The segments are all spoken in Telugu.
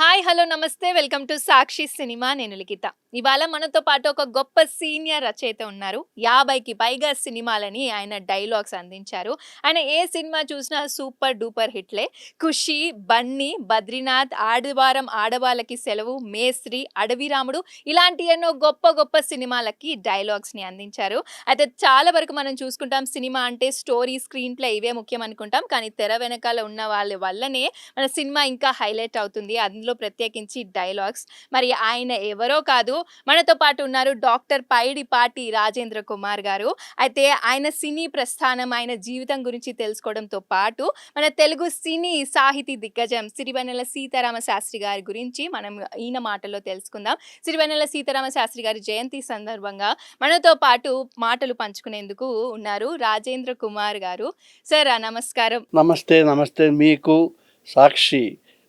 హాయ్ హలో నమస్తే వెల్కమ్ టు సాక్షి సినిమా నేను లిఖిత. ఇవాళ మనతో పాటు ఒక గొప్ప సీనియర్ రచయిత ఉన్నారు. 50కి పైగా సినిమాలని ఆయన డైలాగ్స్ అందించారు. ఆయన ఏ సినిమా చూసినా సూపర్ డూపర్ హిట్లే. 'ఖుషి', 'బన్నీ', 'బద్రీనాథ్', 'ఆదివారం ఆడవాళ్ళకి సెలవు', 'మేస్త్రి', 'అడవి రాముడు' ఇలాంటి ఎన్నో గొప్ప గొప్ప సినిమాలకి డైలాగ్స్‌ని అందించారు. అయితే చాలా వరకు మనం చూసుకుంటాం సినిమా అంటే స్టోరీ, స్క్రీన్ ప్లే ఇవే ముఖ్యం అనుకుంటాం. కానీ తెర వెనకాల ఉన్న వాళ్ళ వల్లనే మన సినిమా ఇంకా హైలైట్ అవుతుంది. అందులో ప్రత్యేకించి డైలాగ్స్. మరి ఆయన ఎవరో కాదు, మనతో పాటు ఉన్నారు డాక్టర్ పైడిపాటి రాజేంద్ర కుమార్ గారు. అయితే ఆయన సినీ ప్రస్థానం, ఆయన జీవితం గురించి తెలుసుకోవడంతో పాటు, మన తెలుగు సినీ సాహితీ దిగ్గజం సిరివెన్నెల సీతారామ శాస్త్రి గారి గురించి మనం ఈయన మాటల్లో తెలుసుకుందాం. సిరివెన్నెల సీతారామ శాస్త్రి గారి జయంతి సందర్భంగా మనతో పాటు మాటలు పంచుకునేందుకు ఉన్నారు రాజేంద్ర కుమార్ గారు. సార్ నమస్కారం. నమస్తే నమస్తే మీకు సాక్షి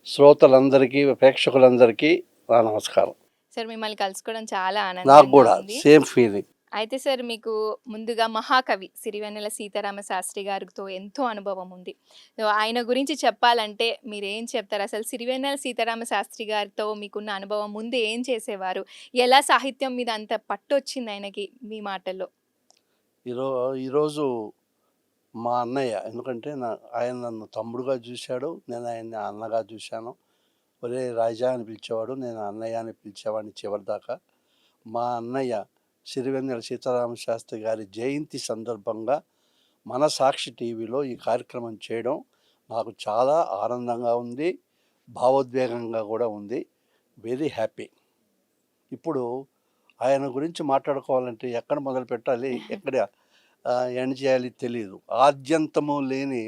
శ్రోతలందరికీ ప్రేక్షకులందరికీ నా నమస్కారం. సార్ మిమ్మల్ని కలుసుకోవడం చాలా నాకు ఆనందంగా కూడా ఉంది. Same feeling. అయితే సార్ మీకు ముందుగా మహాకవి సిరివెన్నెల సీతారామ శాస్త్రి గారితో ఎంతో అనుభవం ఉంది. సో ఆయన గురించి చెప్పాలంటే మీరేం చెప్తారు? అసలు సిరివెన్నెల సీతారామ శాస్త్రి గారితో మీకున్న అనుభవం ముందు ఏం చేసేవారు? ఎలా సాహిత్యం మీద అంత పట్టొచ్చింది ఆయనకి మీ మాటల్లో? ఈరోజు మా అన్నయ్య, ఎందుకంటే ఆయన నన్ను తమ్ముడుగా చూశాడు, నేను ఆయన్ని అన్నగా చూశాను. ఒరే రాజా అని పిలిచేవాడు, నేను అన్నయ్య అని పిలిచేవాడిని చివరిదాకా. మా అన్నయ్య సిరివెన్నెల సీతారామ శాస్త్రి గారి జయంతి సందర్భంగా మన సాక్షి టీవీలో ఈ కార్యక్రమం చేయడం నాకు చాలా ఆనందంగా ఉంది, భావోద్వేగంగా కూడా ఉంది. Very happy. ఇప్పుడు ఆయన గురించి మాట్లాడుకోవాలంటే ఎక్కడ మొదలు పెట్టాలి, ఎక్కడ ఎండ్ చేయాలి తెలియదు. ఆద్యంతము లేని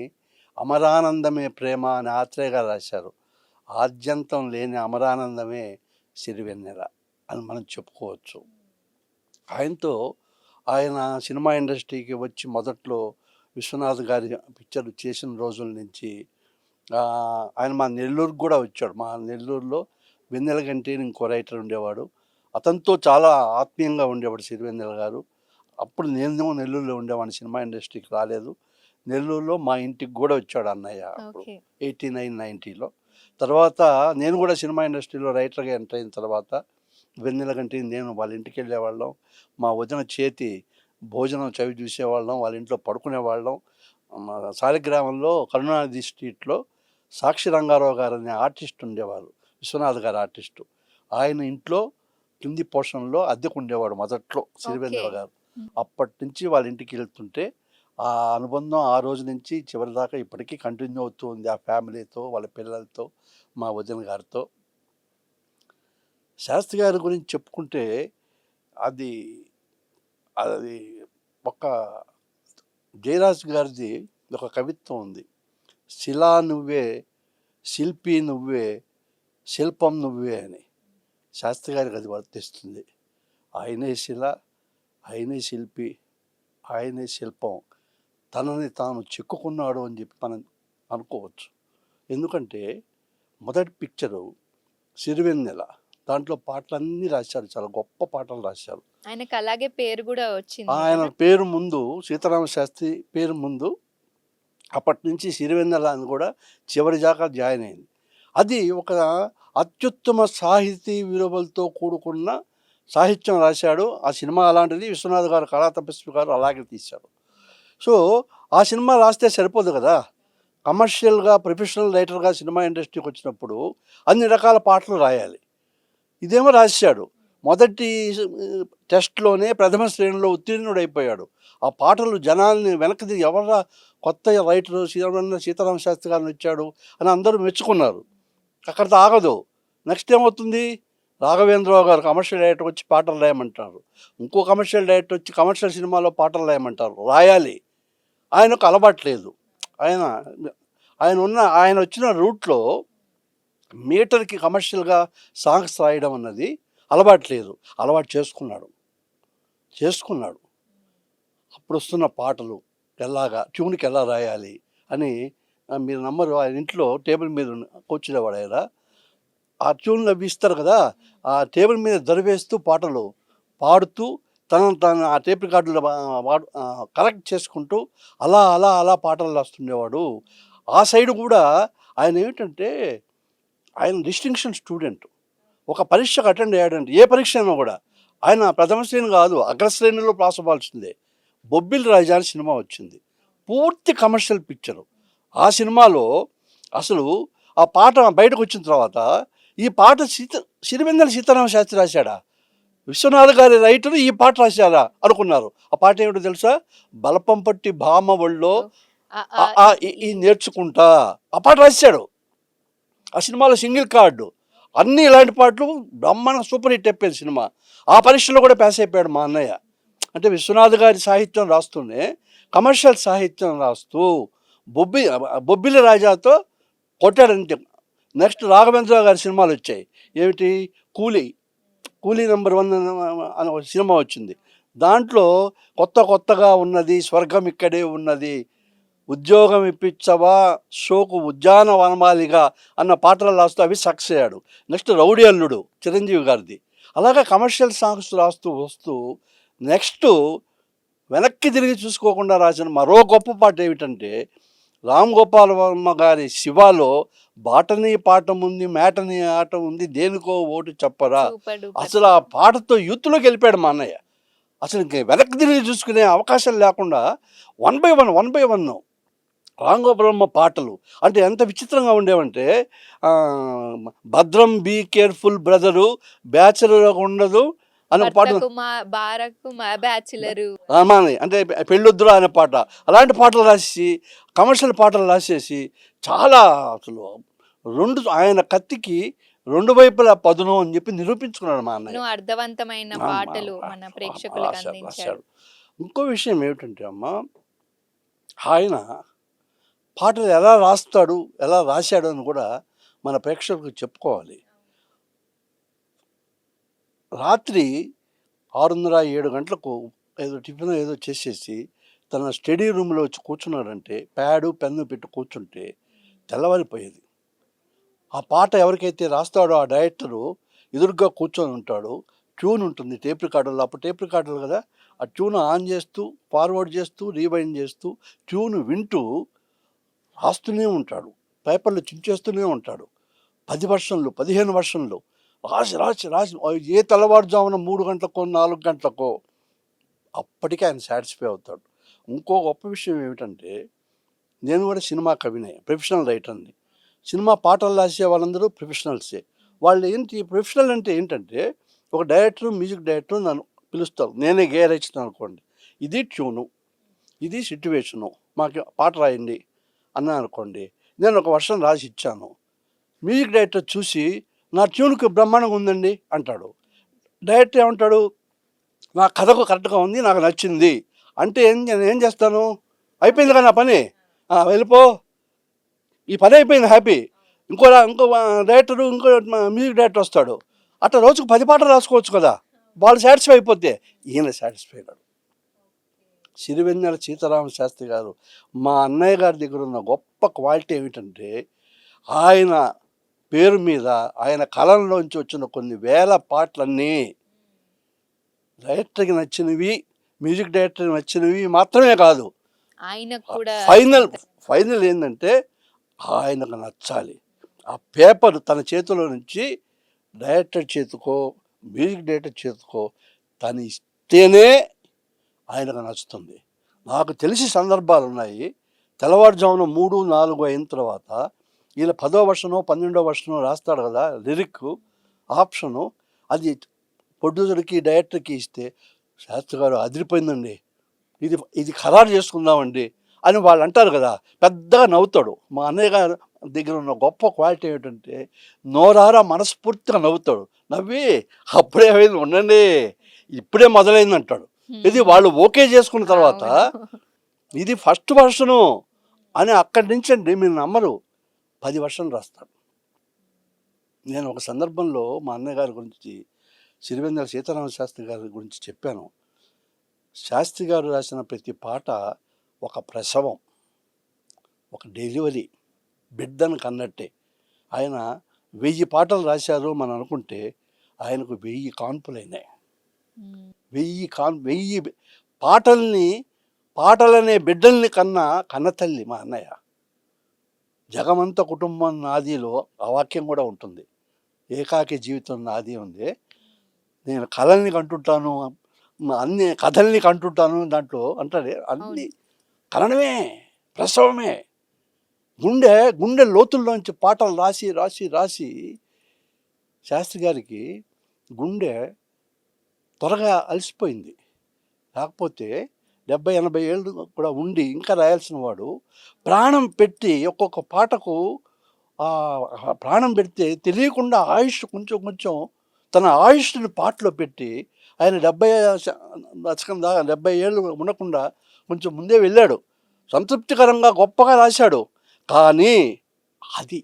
అమరానందమే ప్రేమ అని ఆత్రేయ గారు రాశారు. ఆద్యంతం లేని అమరానందమే సిరివెన్నెల అని మనం చెప్పుకోవచ్చు. ఆయన సినిమా ఇండస్ట్రీకి వచ్చి మొదట్లో విశ్వనాథ్ గారి పిక్చర్ చేసిన రోజుల నుంచి ఆయన మా నెల్లూరుకు కూడా వచ్చాడు. మా నెల్లూరులో వెన్నెల గంటి ఇంకో రైటర్ ఉండేవాడు. అతనితో చాలా ఆత్మీయంగా ఉండేవాడు సిరివెన్నెల గారు. అప్పుడు నేను నెల్లూరులో ఉండేవాడిని, సినిమా ఇండస్ట్రీకి రాలేదు. నెల్లూరులో మా ఇంటికి కూడా వచ్చాడు అన్నయ్య అప్పుడు 89-90లో. తర్వాత నేను కూడా సినిమా ఇండస్ట్రీలో రైటర్గా ఎంటర్ అయిన తర్వాత వెన్నెల గంటి నేను వాళ్ళ ఇంటికి వెళ్ళేవాళ్ళం. మా వదిన చేతి భోజనం చవి చూసేవాళ్ళం, వాళ్ళ ఇంట్లో పడుకునేవాళ్ళం. సాలిగ్రామంలో కరుణానిధి స్ట్రీట్లో సాక్షి రంగారావు గారు అనే ఆర్టిస్ట్ ఉండేవారు, విశ్వనాథ్ గారు ఆర్టిస్టు. ఆయన ఇంట్లో కింది పోర్షన్లో అద్దెకు ఉండేవాడు మొదట్లో సిరివెన్నెల గారు. అప్పటి నుంచి వాళ్ళ ఇంటికి వెళ్తుంటే ఆ అనుబంధం ఆ రోజు నుంచి చివరి దాకా ఇప్పటికీ కంటిన్యూ అవుతూ ఉంది. ఆ ఫ్యామిలీతో, వాళ్ళ పిల్లలతో, మా వదిన గారితో. శాస్త్రి గారి గురించి చెప్పుకుంటే అది అది ఒక జయరాజ్ గారిది ఒక కవిత్వం ఉంది. శిలా నువ్వే, శిల్పి నువ్వే, శిల్పం నువ్వే అని. శాస్త్రి గారికి అది వర్తిస్తుంది. ఆయనే శిల, ఆయనే శిల్పి, ఆయనే శిల్పం. తనని తాను చెక్కుకున్నాడు అని చెప్పి మనం అనుకోవచ్చు. ఎందుకంటే మొదటి పిక్చరు సిరివెన్నెల, దాంట్లో పాటలన్నీ రాశారు, చాలా గొప్ప పాటలు రాశారు. ఆయనకు అలాగే పేరు కూడా వచ్చింది ఆయన కదా? పేరు ముందు సీతారామ శాస్త్రి పేరు ముందు అప్పటి నుంచి సిరివెన్నెల అని కూడా చివరి దాకా జాయిన్ అయింది. అది ఒక అత్యుత్తమ సాహితీ విలువలతో కూడుకున్న సాహిత్యం రాశాడు. ఆ సినిమా అలాంటిది. విశ్వనాథ్ గారు, కళా తపస్వి గారు అలాగే తీశారు. సో ఆ సినిమా రాస్తే సరిపోదు కదా, కమర్షియల్గా ప్రొఫెషనల్ రైటర్గా సినిమా ఇండస్ట్రీకి వచ్చినప్పుడు అన్ని రకాల పాటలు రాయాలి. ఇదేమో రాశాడు. మొదటి టెస్ట్లోనే ప్రథమ శ్రేణిలో ఉత్తీర్ణుడైపోయాడు. ఆ పాటలు జనాల్ని వెనక్కి ఎవరా కొత్త రైటరు సీతారామ శాస్త్రి గారిని వచ్చాడు అని అందరూ మెచ్చుకున్నారు. అక్కడితో ఆగదు. నెక్స్ట్ ఏమవుతుంది, రాఘవేంద్రరావు గారు కమర్షియల్ డైరెక్టర్ వచ్చి పాటలు రాయమంటారు. ఇంకో కమర్షియల్ డైరెక్టర్ వచ్చి కమర్షియల్ సినిమాలో పాటలు రాయమంటారు. రాయాలి. ఆయనకు అలవాట్లేదు. ఆయన వచ్చిన రూట్లో మీటర్కి కమర్షియల్గా సాంగ్స్ రాయడం అన్నది అలవాట్లేదు. అలవాటు చేసుకున్నాడు. అప్పుడు వస్తున్న పాటలు ఎలాగా, ట్యూన్కి ఎలా రాయాలి అని మీరు నమ్మరు. ఆయన ఇంట్లో టేబుల్ మీద కూర్చునేవాడు ఆయన. ఆ ట్యూన్లు అవి ఇస్తారు కదా, ఆ టేబుల్ మీద దరివేస్తూ పాటలు పాడుతూ తను ఆ టేప్ రికార్డులో కరెక్ట్ చేసుకుంటూ అలా అలా అలా పాటలు రాస్తుండేవాడు. ఆ సైడ్ కూడా ఆయన ఏమిటంటే ఆయన డిస్టింక్షన్ స్టూడెంట్. ఒక పరీక్షకు అటెండ్ అయ్యాడంటే ఏ పరీక్ష అయినా కూడా ఆయన ప్రథమ శ్రేణి కాదు, అగ్రశ్రేణిలో పాస్ అవ్వాల్సిందే. 'బొబ్బిలి రాజా' అని సినిమా వచ్చింది. పూర్తి కమర్షియల్ పిక్చరు. ఆ సినిమాలో అసలు ఆ పాట బయటకు వచ్చిన తర్వాత ఈ పాట సిరివెన్నెల సీతారామ శాస్త్రి రాశాడా, విశ్వనాథ్ గారి రైటరు ఈ పాట రాశారా అనుకున్నారు. ఆ పాట ఏమిటో తెలుసా? 'బలపంపట్టి భామ ఒళ్ళో ఆ, ఆ ఆ, ఆ ఈ నేర్చుకుంటా' ఆ పాట రాశాడు. ఆ సినిమాలో సింగిల్ కార్డు. అన్నీ ఇలాంటి పాటలు బ్రహ్మాండ సూపర్ హిట్ అయిపోయింది సినిమా. ఆ పరీక్షలో కూడా పాస్ అయిపోయాడు మా అన్నయ్య. అంటే విశ్వనాథ్ గారి సాహిత్యం రాస్తూనే కమర్షియల్ సాహిత్యం రాస్తూ బొబ్బిలి రాజాతో కొట్టాడంతే. నెక్స్ట్ రాఘవేంద్ర గారి సినిమాలు వచ్చాయి. ఏమిటి? కూలీ నెంబర్ 1 అని ఒక సినిమా వచ్చింది. దాంట్లో కొత్తగా ఉన్నది, స్వర్గం ఇక్కడే ఉన్నది, ఉద్యోగం ఇప్పించవా, షోకు ఉద్యానవనమాలిగా అన్న పాటలు రాస్తూ అవి సక్సెస్ అయ్యాడు. నెక్స్ట్ రౌడీ అల్లుడు చిరంజీవి గారిది. అలాగా కమర్షియల్ సాంగ్స్ రాస్తూ వస్తూ నెక్స్ట్ వెనక్కి తిరిగి చూసుకోకుండా రాసిన మరో గొప్ప పాట ఏమిటంటే రామ్ గోపాల్ వర్మ గారి శివాలో బాటనీ పాఠం ఉంది, మేటనీ ఆట ఉంది, దేనికో ఓటు చెప్పరా. Super duper. అసలు ఆ పాటతో యూత్లోకి వెళ్ళిపోయాడు మా అన్నయ్య. అసలు ఇంక వెనక్కి తిరిగి చూసుకునే అవకాశం లేకుండా 1 by 1 రామ్ గోపాల్ వర్మ పాటలు అంటే ఎంత విచిత్రంగా ఉండేవంటే ఆ, భద్రం బీ కేర్ఫుల్ బ్రదరు, బ్యాచులర్ ఉండదు అని ఒక పాట. భర్తకు మా బారకు మా బ్యాచులరు. రామాని అంటే పెళ్ళొద్దురా అనే పాట. అలాంటి పాటలు రాసి కమర్షియల్ పాటలు రాసేసి చాలా అసలు ఆయన కత్తికి 2 వైపులా పదును అని చెప్పి నిరూపించుకున్నాడు మా అన్నయ్య. ఎన్నో అర్థవంతమైన ఆ, పాటలు మన ప్రేక్షకులకు రాశాడు, అందించాడు. రాశాడు. ఇంకో విషయం ఏమిటంటే అమ్మ, ఆయన పాటలు ఎలా రాస్తాడు, ఎలా రాశాడు అని కూడా మన ప్రేక్షకులకు చెప్పుకోవాలి. రాత్రి 6:30-7 గంటలకు ఏదో టిఫిన్ ఏదో చేసేసి తన స్టడీ రూమ్లో వచ్చి కూర్చున్నాడంటే ప్యాడు పెన్ను పెట్టి కూర్చుంటే తెల్లవారిపోయేది. ఆ పాట ఎవరికైతే రాస్తాడో ఆ డైరెక్టరు ఎదురుగా కూర్చొని ఉంటాడు. ట్యూన్ ఉంటుంది టేప్ రికార్డర్లో, అప్పుడు టేప్ రికార్డర్లు కదా, ఆ ట్యూన్ ఆన్ చేస్తూ ఫార్వర్డ్ చేస్తూ రీవైండ్ చేస్తూ ట్యూన్ వింటూ రాస్తూనే ఉంటాడు. పేపర్లు చించేస్తూనే ఉంటాడు. 10 వర్షన్లు 15 వర్షన్లు రాసి రాసి రాసి ఏ తెల్లవారుజామున 3 గంటలకో 4 గంటలకో అప్పటికే ఆయన సాటిస్ఫై అవుతాడు. ఇంకో గొప్ప విషయం ఏమిటంటే నేను కూడా సినిమా కవినే, ప్రొఫెషనల్ రైటర్ని. సినిమా పాటలు రాసే వాళ్ళందరూ ప్రొఫెషనల్సే. వాళ్ళు ఏంటి ప్రొఫెషనల్ అంటే ఏంటంటే ఒక డైరెక్టర్, మ్యూజిక్ డైరెక్టర్ నన్ను పిలుస్తారు, నేనే గేర్ ఇచ్చిన అనుకోండి, ఇది ట్యూను, ఇది సిట్యువేషను, మాకు పాట రాయండి అన్నా అనుకోండి, నేను ఒక వర్షం రాసి ఇచ్చాను. మ్యూజిక్ డైరెక్టర్ చూసి నా ట్యూన్కి బ్రహ్మాండంగా ఉందండి అంటాడు. డైరెక్టర్ ఏమంటాడు, నా కథకు కరెక్ట్గా ఉంది, నాకు నచ్చింది అంటే నేను ఏం చేస్తాను, అయిపోయింది కదా నా పని, వెళ్ళిపో, ఈ పని అయిపోయింది, హ్యాపీ. ఇంకో డైరెక్టరు, ఇంకో మ్యూజిక్ డైరెక్టర్ వస్తాడు, అట్లా రోజుకు 10 పాటలు రాసుకోవచ్చు కదా, వాళ్ళు సాటిస్ఫై అయిపోతే. ఈయన సాటిస్ఫై కాదు. సిరివెన్నెల సీతారామ శాస్త్రి గారు మా అన్నయ్య గారి దగ్గర ఉన్న గొప్ప క్వాలిటీ ఏమిటంటే ఆయన పేరు మీద ఆయన కలంలోంచి వచ్చిన కొన్ని వేల పాటలన్నీ డైరెక్టర్కి నచ్చినవి, మ్యూజిక్ డైరెక్టర్కి నచ్చినవి మాత్రమే కాదు, ఆయనకు కూడా ఫైనల్ ఏంటంటే ఆయనకు నచ్చాలి. ఆ పేపర్ తన చేతిలో నుంచి డైరెక్టర్ చేతికో మ్యూజిక్ డైరెక్టర్ చేతికో తను ఇస్తేనే ఆయనకు నచ్చుతుంది. నాకు తెలిసి సందర్భాలు ఉన్నాయి, తెల్లవారుజామున 3-4 అయిన తర్వాత ఈయన 10వ వర్షనో 12వ వర్షనో రాస్తాడు కదా లిరిక్ ఆప్షను, అది ప్రొడ్యూసర్కి డైరెక్టర్కి ఇస్తే శాస్త్రి గారు అదిరిపోయిందండి, ఇది ఖరారు చేసుకుందామండి అని వాళ్ళు అంటారు కదా, పెద్దగా నవ్వుతాడు. మా అన్నయ్య గారు దగ్గర ఉన్న గొప్ప క్వాలిటీ ఏమిటంటే నోరారా మనస్ఫూర్తిగా నవ్వుతాడు. నవ్వి అప్పుడే అయింది ఉండండి, ఇప్పుడే మొదలైంది అంటాడు. ఇది వాళ్ళు ఓకే చేసుకున్న తర్వాత ఇది ఫస్ట్ వర్షను అని అక్కడి నుంచి అండి మీరు నమ్మరు 10 వర్షన్లు రాస్తాడు. నేను ఒక సందర్భంలో మా అన్నయ్య గారి గురించి, సిరివెన్నెల సీతారామ శాస్త్రి గారి గురించి చెప్పాను. శాస్త్రి గారు రాసిన ప్రతి పాట ఒక ప్రసవం, ఒక డెలివరీ, బిడ్డను కన్నట్టే. ఆయన 1000 పాటలు రాశారు మనం అనుకుంటే ఆయనకు 1000 కాన్పులైనాయి. 1000 పాటలనే బిడ్డల్ని కన్న తల్లి మా అన్నయ్య. జగమంత కుటుంబం నాదిలో ఆ వాక్యం కూడా ఉంటుంది. ఏకాకి జీవితం నాది ఉంది. నేను కలల్ని కంటుంటాను, అన్ని కథల్ని కంటుంటాను దాంట్లో అంటాడే. అవును. అన్నీ కనడమే, ప్రసవమే. గుండె గుండె లోతుల్లోంచి పాటలు రాసి రాసి రాసి శాస్త్రి గారికి గుండె త్వరగా అలసిపోయింది. లేకపోతే 70-80 ఏళ్ళు కూడా ఉండి ఇంకా రాయాల్సిన వాడు ప్రాణం పెట్టి ఒక్కొక్క పాటకు ప్రాణం పెడితే తెలియకుండా ఆయుష్ కొంచెం కొంచెం తన ఆయుష్ని పాటలో పెట్టి ఆయన 70 దశకం దాకా 70 ఏళ్ళు ఉండకుండా కొంచెం ముందే వెళ్ళాడు. సంతృప్తికరంగా గొప్పగా రాశాడు. కానీ అది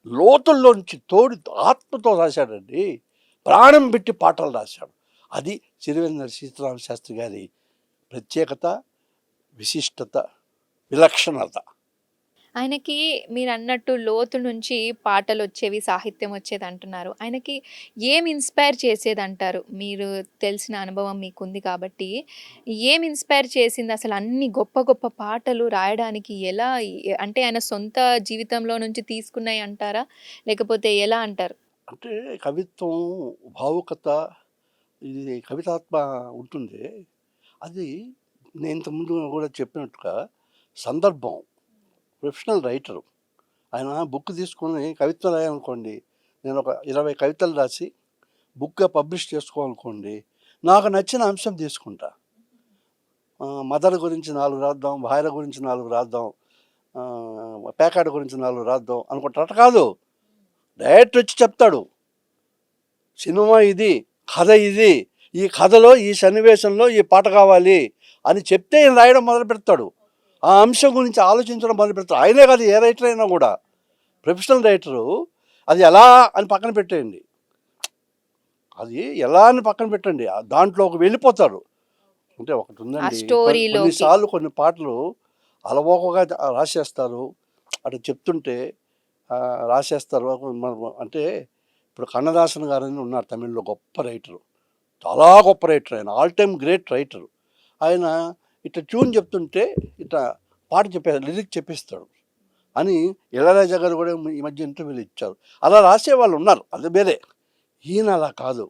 లోతుల్లోంచి తోడి ఆత్మతో రాశాడండి. ప్రాణం పెట్టి పాటలు రాశాడు. అది సిరివెన్నెల సీతారామ శాస్త్రి గారి ప్రత్యేకత, విశిష్టత, విలక్షణత. ఆయనకి మీరన్నట్టు లోతు నుంచి పాటలొచ్చేవి, సాహిత్యం వచ్చేదంటున్నారు. ఆయనకి ఏం ఇన్‌స్పైర్ చేసేదంటారు? మీరు తెలిసిన అనుభవం మీకుంది కాబట్టి, ఏం ఇన్‌స్పైర్ చేసిందసలు అన్ని గొప్ప గొప్ప పాటలు రాయడానికి ఎలా అంటే ఆయన సొంత జీవితంలో నుంచి తీసుకున్నయి అంటారా? లేకపోతే ఎలా అంటారు? అంటే కవిత్వం, భావుకత, ఇది కవితాత్మ ఉంటుంది. అది నేను ఇంతకుముందు కూడా చెప్పినట్టుగా సందర్భం. Professional writer. ఆయన బుక్ తీసుకొని కవిత్వం రాయాలనుకోండి, నేను ఒక 20 కవితలు రాసి బుక్‌గా పబ్లిష్ చేసుకోవాలనుకోండి, నాకు నచ్చిన అంశం తీసుకుంటా. మదర్ గురించి 4 రాద్దాం, భార్య గురించి 4 రాద్దాం, పేకాట గురించి 4 రాద్దాం అనుకుంటా. అట్ట కాదు. డైరెక్టర్ వచ్చి చెప్తాడు. సినిమా ఇది, కథ ఇది, ఈ కథలో ఈ సన్నివేశంలో ఈ పాట కావాలి అని చెప్తే ఈయన రాయడం మొదలుపెడతాడు. ఆ అంశం గురించి ఆలోచించడం మొదలుపెడతాడు. ఆయనే కాదు, ఏ రైటర్ అయినా కూడా ప్రొఫెషనల్ రైటరు అది ఎలా అని పక్కన పెట్టేయండి. అది ఎలా అని పక్కన పెట్టండి. దాంట్లోకి వెళ్ళిపోతారు. అంటే ఒకటి ఆ ఉందండి, స్టోరీలోకి. కొన్నిసార్లు కొన్ని పాటలు అలవోకగా రాసేస్తారు. అటు చెప్తుంటే రాసేస్తారు. అంటే ఇప్పుడు కన్నదాసన్ గారని ఉన్నారు తమిళ్లో, గొప్ప రైటరు, చాలా గొప్ప రైటర్. ఆయన ఆల్ టైమ్ గ్రేట్ రైటరు. ఆయన ఇట్లా ట్యూన్ చెప్తుంటే ఇట్లా పాట లిరిక్ చెప్పిస్తాడు అని ఇళయరాజా గారు కూడా ఈ మధ్య ఇంటర్వ్యూలు ఇచ్చారు. అలా రాసే వాళ్ళు ఉన్నారు, అది వేరే. ఈయన అలా కాదు.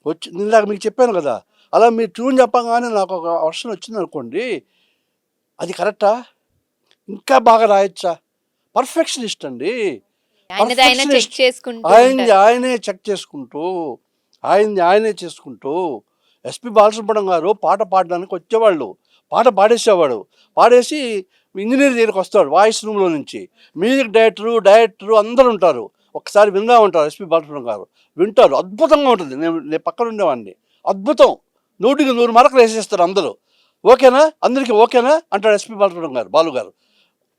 వచ్చి ఇందాక మీకు చెప్పాను కదా, అలా మీరు ట్యూన్ చెప్పగానే నాకు ఒక వర్షన్ వచ్చింది అనుకోండి, అది కరెక్టా, ఇంకా బాగా రాయొచ్చా, పర్ఫెక్షనిస్ట్ అండి. ఆయనది ఆయన చెక్ పర్ఫెక్షనిస్ట్. చేసుకుంటూ ఆయనది ఉంటారు. ఆయనే చెక్ చేసుకుంటూ, ఆయనే చేసుకుంటూ. ఎస్పి బాలసుబ్రహ్మణ్యం గారు పాట పాడడానికి వచ్చేవాళ్ళు, పాట పాడేసేవాడు. పాడేసి ఇంజనీర్ దగ్గరికి వస్తాడు వాయిస్ రూమ్లో నుంచి. మ్యూజిక్ డైరెక్టరు అందరూ ఉంటారు. ఒక్కసారి విందా ఉంటారు ఎస్పి బాలసుబ్రహ్మణ్యం గారు. వింటారు, అద్భుతంగా ఉంటుంది. నేను పక్కన ఉండేవాడిని. అద్భుతం, 100కి 100 మార్కులు వేసేస్తారు అందరూ. ఓకేనా, అందరికీ ఓకేనా అంటాడు ఎస్పి బాలసుబ్రహ్మణ్యం గారు, బాలుగారు.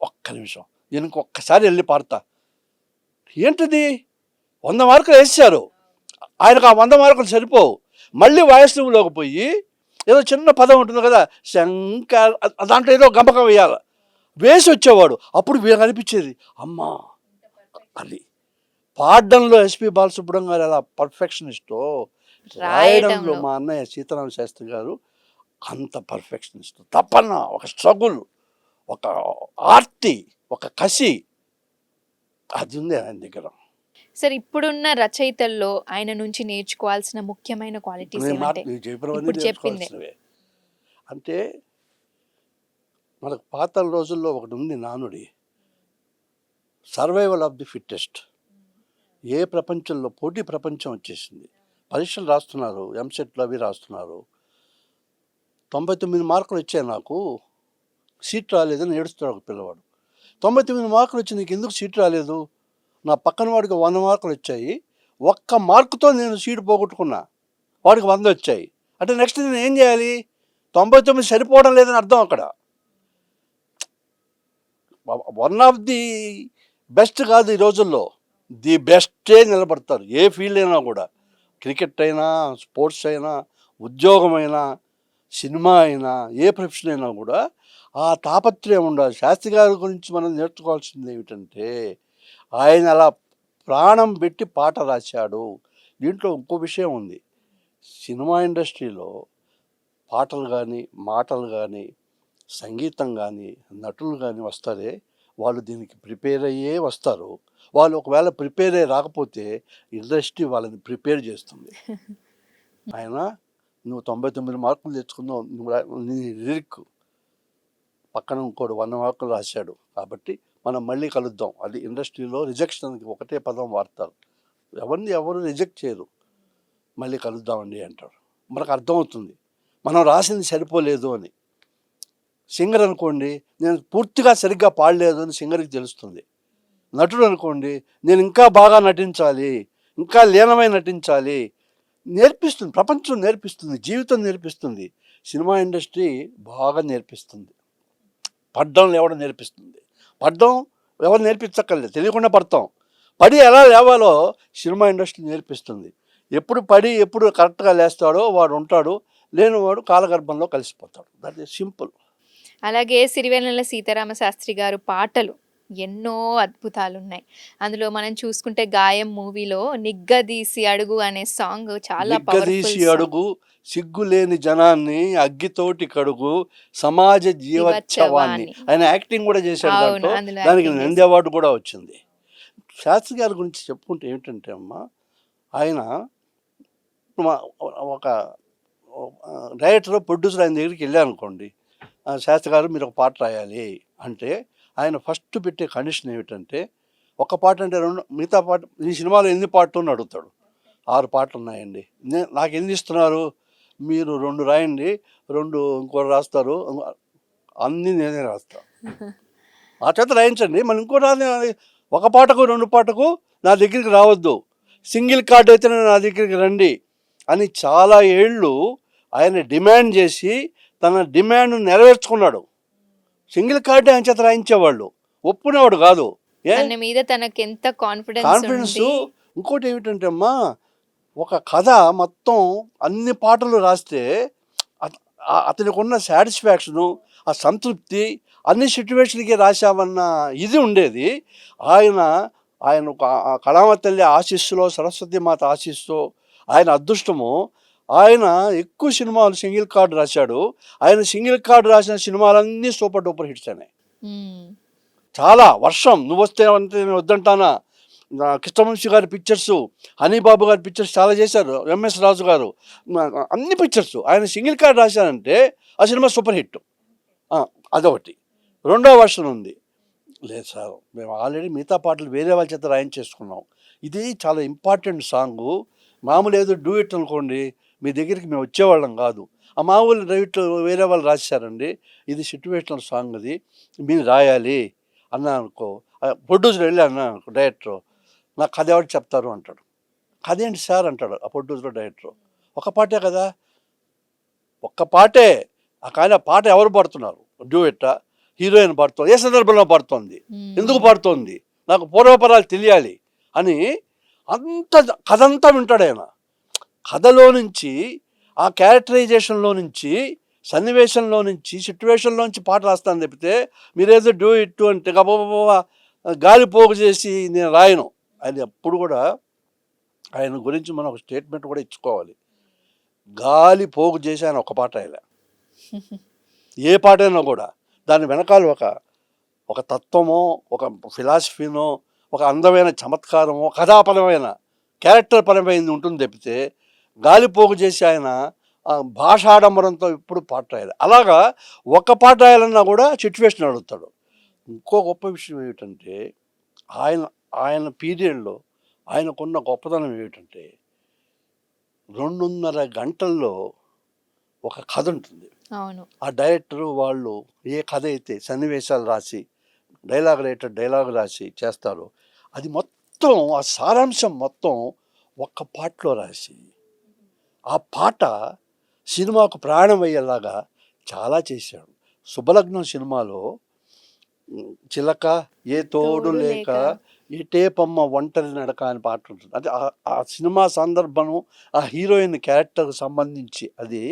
ఒక్క నిమిషం, నేను ఒక్కసారి వెళ్ళి పాడతా. ఏంటిది, 100 మార్కులు వేసారు, ఆయనకు ఆ 100 మార్కులు సరిపోవు. మళ్ళీ వాయిస్ రూమ్లోకి పోయి ఏదో చిన్న పదం ఉంటుంది కదా, శంకర్, దాంట్లో ఏదో గమకం వేయాలి, వేసి వచ్చేవాడు. అప్పుడు వీళ్ళకి అనిపించేది, అమ్మా, అది పాడడంలో ఎస్పి బాలసుబ్రహ్మణ్యం గారు ఎలా పర్ఫెక్షనిస్టో, రాయడంలో రాయటంలో. మా అన్నయ్య సీతారామ శాస్త్రి గారు అంత పర్ఫెక్షనిస్ట్. తపన, ఒక స్ట్రగుల్, ఒక ఆర్తి, ఒక కసి, అది ఉంది ఆయన దగ్గర. సరే ఇప్పుడున్న రచయితల్లో ఆయన నుంచి నేర్చుకోవాల్సిన ముఖ్యమైన క్వాలిటీస్ నేను ఏమంటాయి? నువ్వు చెప్పినవన్నీ ఇప్పుడు చెప్పిందే. నేర్చుకోవాల్సినవే. అంటే మనకు పాత రోజుల్లో ఒకటి ఉంది నానుడి, సర్వైవల్ ఆఫ్ ది ఫిట్టెస్ట్. ఏ ప్రపంచంలో పోటీ ప్రపంచం వచ్చేసింది, పరీక్షలు రాస్తున్నారు, ఎంసెట్లు అవి రాస్తున్నారు. 99 మార్కులు వచ్చాయి నాకు, సీట్ రాలేదని ఏడుస్తాడు ఒక పిల్లవాడు. 99 మార్కులు వచ్చి నీకు ఎందుకు సీట్ రాలేదు, నా పక్కన వాడికి 100 మార్కులు వచ్చాయి, ఒక్క మార్కుతో నేను సీటు పోగొట్టుకున్నా, వాడికి 100 వచ్చాయి. అంటే నెక్స్ట్ నేను ఏం చేయాలి, 99 సరిపోవడం లేదని అర్థం అక్కడ. వన్ ఆఫ్ ది బెస్ట్ కాదు ఈ రోజుల్లో, ది బెస్టే నిలబడతారు ఏ ఫీల్డ్ అయినా కూడా. క్రికెట్ అయినా, స్పోర్ట్స్ అయినా, ఉద్యోగమైనా, సినిమా అయినా, ఏ ప్రొఫెషన్ అయినా కూడా ఆ తాపత్రయం ఉండాలి. శాస్త్రి గారి గురించి మనం నేర్చుకోవాల్సింది ఏమిటంటే, ఆయన అలా ప్రాణం పెట్టి పాట రాశాడు. దీంట్లో ఇంకో విషయం ఉంది, సినిమా ఇండస్ట్రీలో పాటలు కానీ, మాటలు కానీ, సంగీతం కానీ, నటులు కానీ వస్తారే, వాళ్ళు దీనికి ప్రిపేర్ అయ్యే వస్తారు. వాళ్ళు ఒకవేళ ప్రిపేర్ అయ్యి రాకపోతే ఇండస్ట్రీ వాళ్ళని ప్రిపేర్ చేస్తుంది. ఆయన నువ్వు 99 మార్కులు తెచ్చుకున్నావు, నీ లిరిక్ పక్కన ఇంకోటి 100 మార్కులు రాశాడు కాబట్టి మనం మళ్ళీ కలుద్దాం. అది ఇండస్ట్రీలో రిజెక్షన్కి ఒకటే పదం వాడతారు. ఎవరు రిజెక్ట్ చేయరు. మళ్ళీ కలుద్దామండి అంటారు. మనకు అర్థమవుతుంది మనం రాసింది సరిపోలేదు అని. సింగర్ అనుకోండి, నేను పూర్తిగా సరిగ్గా పాడలేదు అని సింగర్కి తెలుస్తుంది. నటుడు అనుకోండి, నేను ఇంకా బాగా నటించాలి, ఇంకా లీనమై నటించాలి. నేర్పిస్తుంది, ప్రపంచం నేర్పిస్తుంది, జీవితం నేర్పిస్తుంది. సినిమా ఇండస్ట్రీ బాగా నేర్పిస్తుంది. పడ్డం లేవడం నేర్పిస్తుంది. పడ్డం ఎవరు నేర్పించక్కర్లేదు, తెలియకుండా పడతాం. పడి ఎలా లేవాలో సినిమా ఇండస్ట్రీ నేర్పిస్తుంది. ఎప్పుడు పడి ఎప్పుడు కరెక్ట్గా లేస్తాడో వాడు ఉంటాడు, లేనివాడు కాలగర్భంలో కలిసిపోతాడు. That is simple. అలాగే సిరివెన్నెల సీతారామ శాస్త్రి గారు పాటలు ఎన్నో అద్భుతాలు ఉన్నాయి. అందులో మనం చూసుకుంటే గాయం మూవీలో నిగ్గదీసి అడుగు అనే సాంగ్ చాలా నిగ్గదీసి పవర్ఫుల్ అడుగు, సిగ్గులేని జనాన్ని అగ్గితోటి కడుగు, సమాజ జీవోత్సవాన్ని. ఆయన యాక్టింగ్ కూడా చేశాడు అవును, దాంట్లో. అందులో దానికి యాక్టింగ్ నంది అవార్డు కూడా వచ్చింది. శాస్త్రి గారి గురించి చెప్పుకుంటే ఏమిటంటే అమ్మా, ఆయన ఒక డైరెక్టర్ ప్రొడ్యూసర్ ఆయన దగ్గరికి వెళ్ళాను అనుకోండి, శాస్త్రి గారు మీరు ఒక పాట రాయాలి అంటే ఆయన ఫస్ట్ పెట్టే కండిషన్ ఏమిటంటే, ఒక పాట అంటే రెండు, మిగతా పాట ఈ సినిమాలో ఎన్ని పాటలు అని అడుగుతాడు. 6 పాటలు ఉన్నాయండి, నాకు ఎన్ని ఇస్తున్నారు, మీరు 2 రాయండి, 2 ఇంకోటి రాస్తారు, అన్నీ నేనే రాస్తాను. ఆ చేత రాయించండి, మళ్ళీ ఇంకో ఒక పాటకు 2 పాటకు నా దగ్గరికి రావద్దు, సింగిల్ కార్డ్ అయితే నా దగ్గరికి రండి అని చాలా ఏళ్ళు ఆయన డిమాండ్ చేసి తన డిమాండ్ నెరవేర్చుకున్నాడు. సింగిల్ కార్డే ఆయన చేత రాయించేవాళ్ళు, ఒప్పుకునేవాడు కాదు. తన మీద తనకి ఎంత కాన్ఫిడెన్స్. ఇంకోటి ఏమిటంటే అమ్మా, ఒక కథ మొత్తం అన్ని పాటలు రాస్తే అతనికి ఉన్న సాటిస్ఫాక్షను, ఆ సంతృప్తి అన్ని సిచ్యువేషన్కి రాశామన్న ఇది ఉండేది. ఆయన కళామ తల్లి ఆశీస్సులో, సరస్వతి మాత ఆశీస్సులో, ఆయన అదృష్టము, ఆయన ఎక్కువ సినిమాలు సింగిల్ కార్డు రాశాడు. ఆయన సింగిల్ కార్డు రాసిన సినిమాలన్నీ సూపర్ డూపర్ హిట్స్ అయినాయి. చాలా వర్షం, నువ్వు వస్తే అంటే నేను వద్దంటానా, కృష్ణవంశీ గారి పిక్చర్స్, హనీబాబు గారి పిక్చర్స్ చాలా చేశారు, ఎంఎస్ రాజు గారు, అన్ని పిక్చర్స్ ఆయన సింగిల్ కార్డు రాశారంటే ఆ సినిమా సూపర్ హిట్. అదొకటి. రెండో వర్షన్ ఉంది, లేదు సార్ మేము ఆల్రెడీ మిగతా పాటలు వేరే వాళ్ళ చేత రాయించేసుకున్నాం, ఇది చాలా ఇంపార్టెంట్ సాంగు, మామూలు ఏదో డూ ఇట్ అనుకోండి మీ దగ్గరికి మేము వచ్చేవాళ్ళం కాదు, ఆ మామూలు డూయిట్లు వేరే వాళ్ళు రాశారండి, ఇది సిట్యువేషనల్ సాంగ్, అది మీరు రాయాలి అన్నా అనుకో, ప్రొడ్యూసర్ వెళ్ళి అన్నా అనుకో, డైరెక్టర్ నాకు కథ ఎవరు చెప్తారు అంటాడు. కథ ఏంటి సార్ అంటాడు ఆ ప్రొడ్యూసర్ డైరెక్టర్. ఒక పాటే కదా, ఒక్క పాటే, కానీ ఆ పాట ఎవరు పాడుతున్నారు, డ్యూయెట్టా, హీరోయిన్ పాడుతుంది, ఏ సందర్భంలో పాడుతోంది, ఎందుకు పాడుతోంది, నాకు పూర్వపరాలు తెలియాలి అని అంత కథంతా వింటాడు ఆయన. కథలో నుంచి, ఆ క్యారెక్టరైజేషన్లో నుంచి, సన్నివేశంలో నుంచి, సిట్యువేషన్లో నుంచి పాట రాస్తాను తప్పితే మీరేదో డూ ఇట్ అంటే గబగబా గాలి పోగు చేసి నేను రాయను. ఆయన ఎప్పుడు కూడా ఆయన గురించి మనం ఒక స్టేట్మెంట్ కూడా ఇచ్చుకోవాలి, గాలి పోగు చేసి ఆయన ఒక పాట రాయలే. ఏ పాట అయినా కూడా దాని వెనకాల ఒక తత్వమో, ఒక ఫిలాసఫీనో, ఒక అందమైన చమత్కారమో, కథాపరమైన క్యారెక్టర్ పరమైనది ఉంటుంది తప్పితే గాలిపోగు చేసి ఆయన భాషాడంబరంతో ఎప్పుడు పాట రాయాలి. అలాగా ఒక పాట రాయాలన్నా కూడా సిచ్యువేషన్ అడుగుతాడు. ఇంకో గొప్ప విషయం ఏమిటంటే, ఆయన పీరియడ్లో ఆయనకున్న గొప్పతనం ఏమిటంటే 2.5 గంటల్లో ఒక కథ ఉంటుంది. ఆ డైరెక్టరు వాళ్ళు ఏ కథ అయితే సన్నివేశాలు రాసి, డైలాగ్ రైటర్ డైలాగ్ రాసి చేస్తారో అది మొత్తం, ఆ సారాంశం మొత్తం ఒక్క పాటలో రాసి, ఆ పాట సినిమాకు ప్రాణం అయ్యేలాగా చాలా చేశాడు. శుభలగ్నం సినిమాలో చిలక ఏ తోడు లేక ఎటేపమ్మ ఒంటరి నడక అని పాట ఉంటుంది. అది ఆ సినిమా సందర్భము, ఆ హీరోయిన్ క్యారెక్టర్కి సంబంధించి అది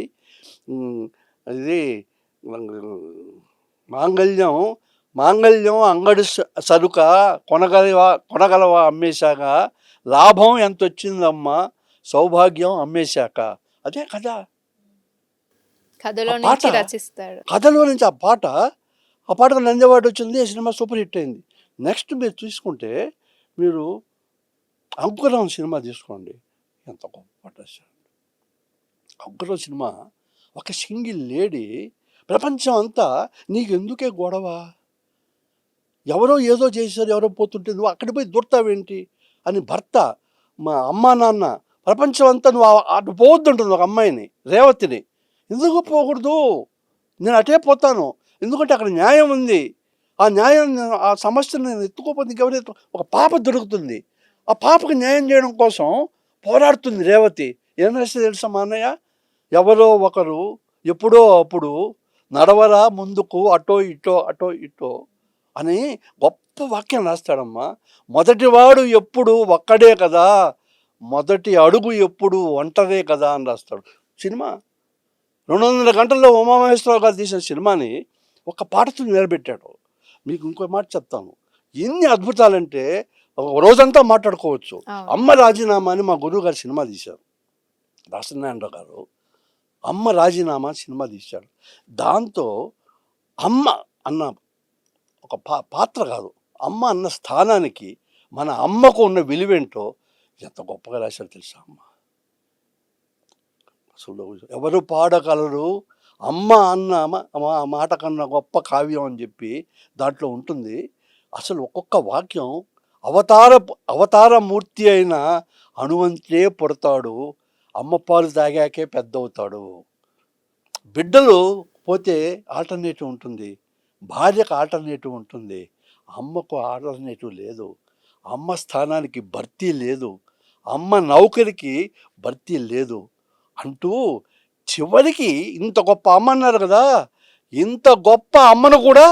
మాంగళ్యం అంగడి సరుక కొనగలవా అమ్మేశాక, లాభం ఎంత వచ్చిందమ్మా సౌభాగ్యం అమ్మేశాక. అదే కదా, కథలో నుంచి రచిస్తాడు. కథలో నుంచి ఆ పాట ఆ పాటకు నంది అవార్డు వచ్చింది. ఆ సినిమా సూపర్ హిట్ అయింది. నెక్స్ట్ మీరు చూసుకుంటే మీరు 'అంకురం' సినిమా తీసుకోండి. ఎంత గొప్ప పాట రాశారు. 'అంకురం' సినిమా ఒక సింగిల్ లేడీ ప్రపంచం అంతా నీకెందుకే గొడవ? ఎవరో ఏదో చేశారు, ఎవరో పోతుంటే నువ్వు అక్కడికి పోయి దూరతావేంటి అని భర్త, మా అమ్మా నాన్న, ప్రపంచం అంతా నువ్వు అటు పోవద్దంటుంది ఒక అమ్మాయిని, రేవతిని. ఎందుకు పోకూడదు? నేను అటే పోతాను. ఎందుకంటే అక్కడ న్యాయం ఉంది. ఆ న్యాయం ఆ సమస్యను నేను ఎత్తుకోకపోతే ఇంకెవరైతే ఒక పాప దొరుకుతుంది. ఆ పాపకు న్యాయం చేయడం కోసం పోరాడుతుంది రేవతి. ఏం రాస్తే తెలుసా మా అన్నయ్య? ఎవరో ఒకరు ఎప్పుడో అప్పుడు నడవరా ముందుకు అటో ఇటో అటో ఇటో అని గొప్ప వాక్యం రాస్తాడమ్మా. మొదటివాడు ఎప్పుడు ఒక్కడే కదా, మొదటి అడుగు ఎప్పుడు ఒంటరే కదా అని రాస్తాడు. సినిమా 200 గంటల్లో ఉమామహేశ్వరరావు గారు తీసిన సినిమాని ఒక పాటతో నిలబెట్టాడు. మీకు ఇంకో మాట చెప్తాను, ఎన్ని అద్భుతాలంటే ఒక రోజంతా మాట్లాడుకోవచ్చు. అమ్మ రాజీనామా అని మా గురువు గారు సినిమా తీశారు, దాసనారాయణరావు గారు. అమ్మ రాజీనామా సినిమా తీశాడు. దాంతో అమ్మ అన్న ఒక పాత్ర కాదు, అమ్మ అన్న స్థానానికి మన అమ్మకు ఉన్న విలువేంటో ఎంత గొప్పగా రాశారు తెలుసా అమ్మ. అసలు ఎవరు పాడగలరు అమ్మ అన్న మాట కన్నా గొప్ప కావ్యం అని చెప్పి దాంట్లో ఉంటుంది. అసలు ఒక్కొక్క వాక్యం అవతారమూర్తి అయిన హనుమంతే పుడతాడు, అమ్మ పాలు తాగాకే పెద్దవుతాడు. బిడ్డలు పోతే ఆల్టర్నేటివ్ ఉంటుంది, భార్యకు ఆల్టర్నేటివ్ ఉంటుంది, అమ్మకు ఆల్టర్నేటివ్ లేదు. అమ్మ స్థానానికి భర్తీ లేదు, అమ్మ నౌకరికి భర్తీ లేదు అంటూ చివరికి ఇంత గొప్ప అమ్మ అన్నారు కదా, ఇంత గొప్ప అమ్మను కూడా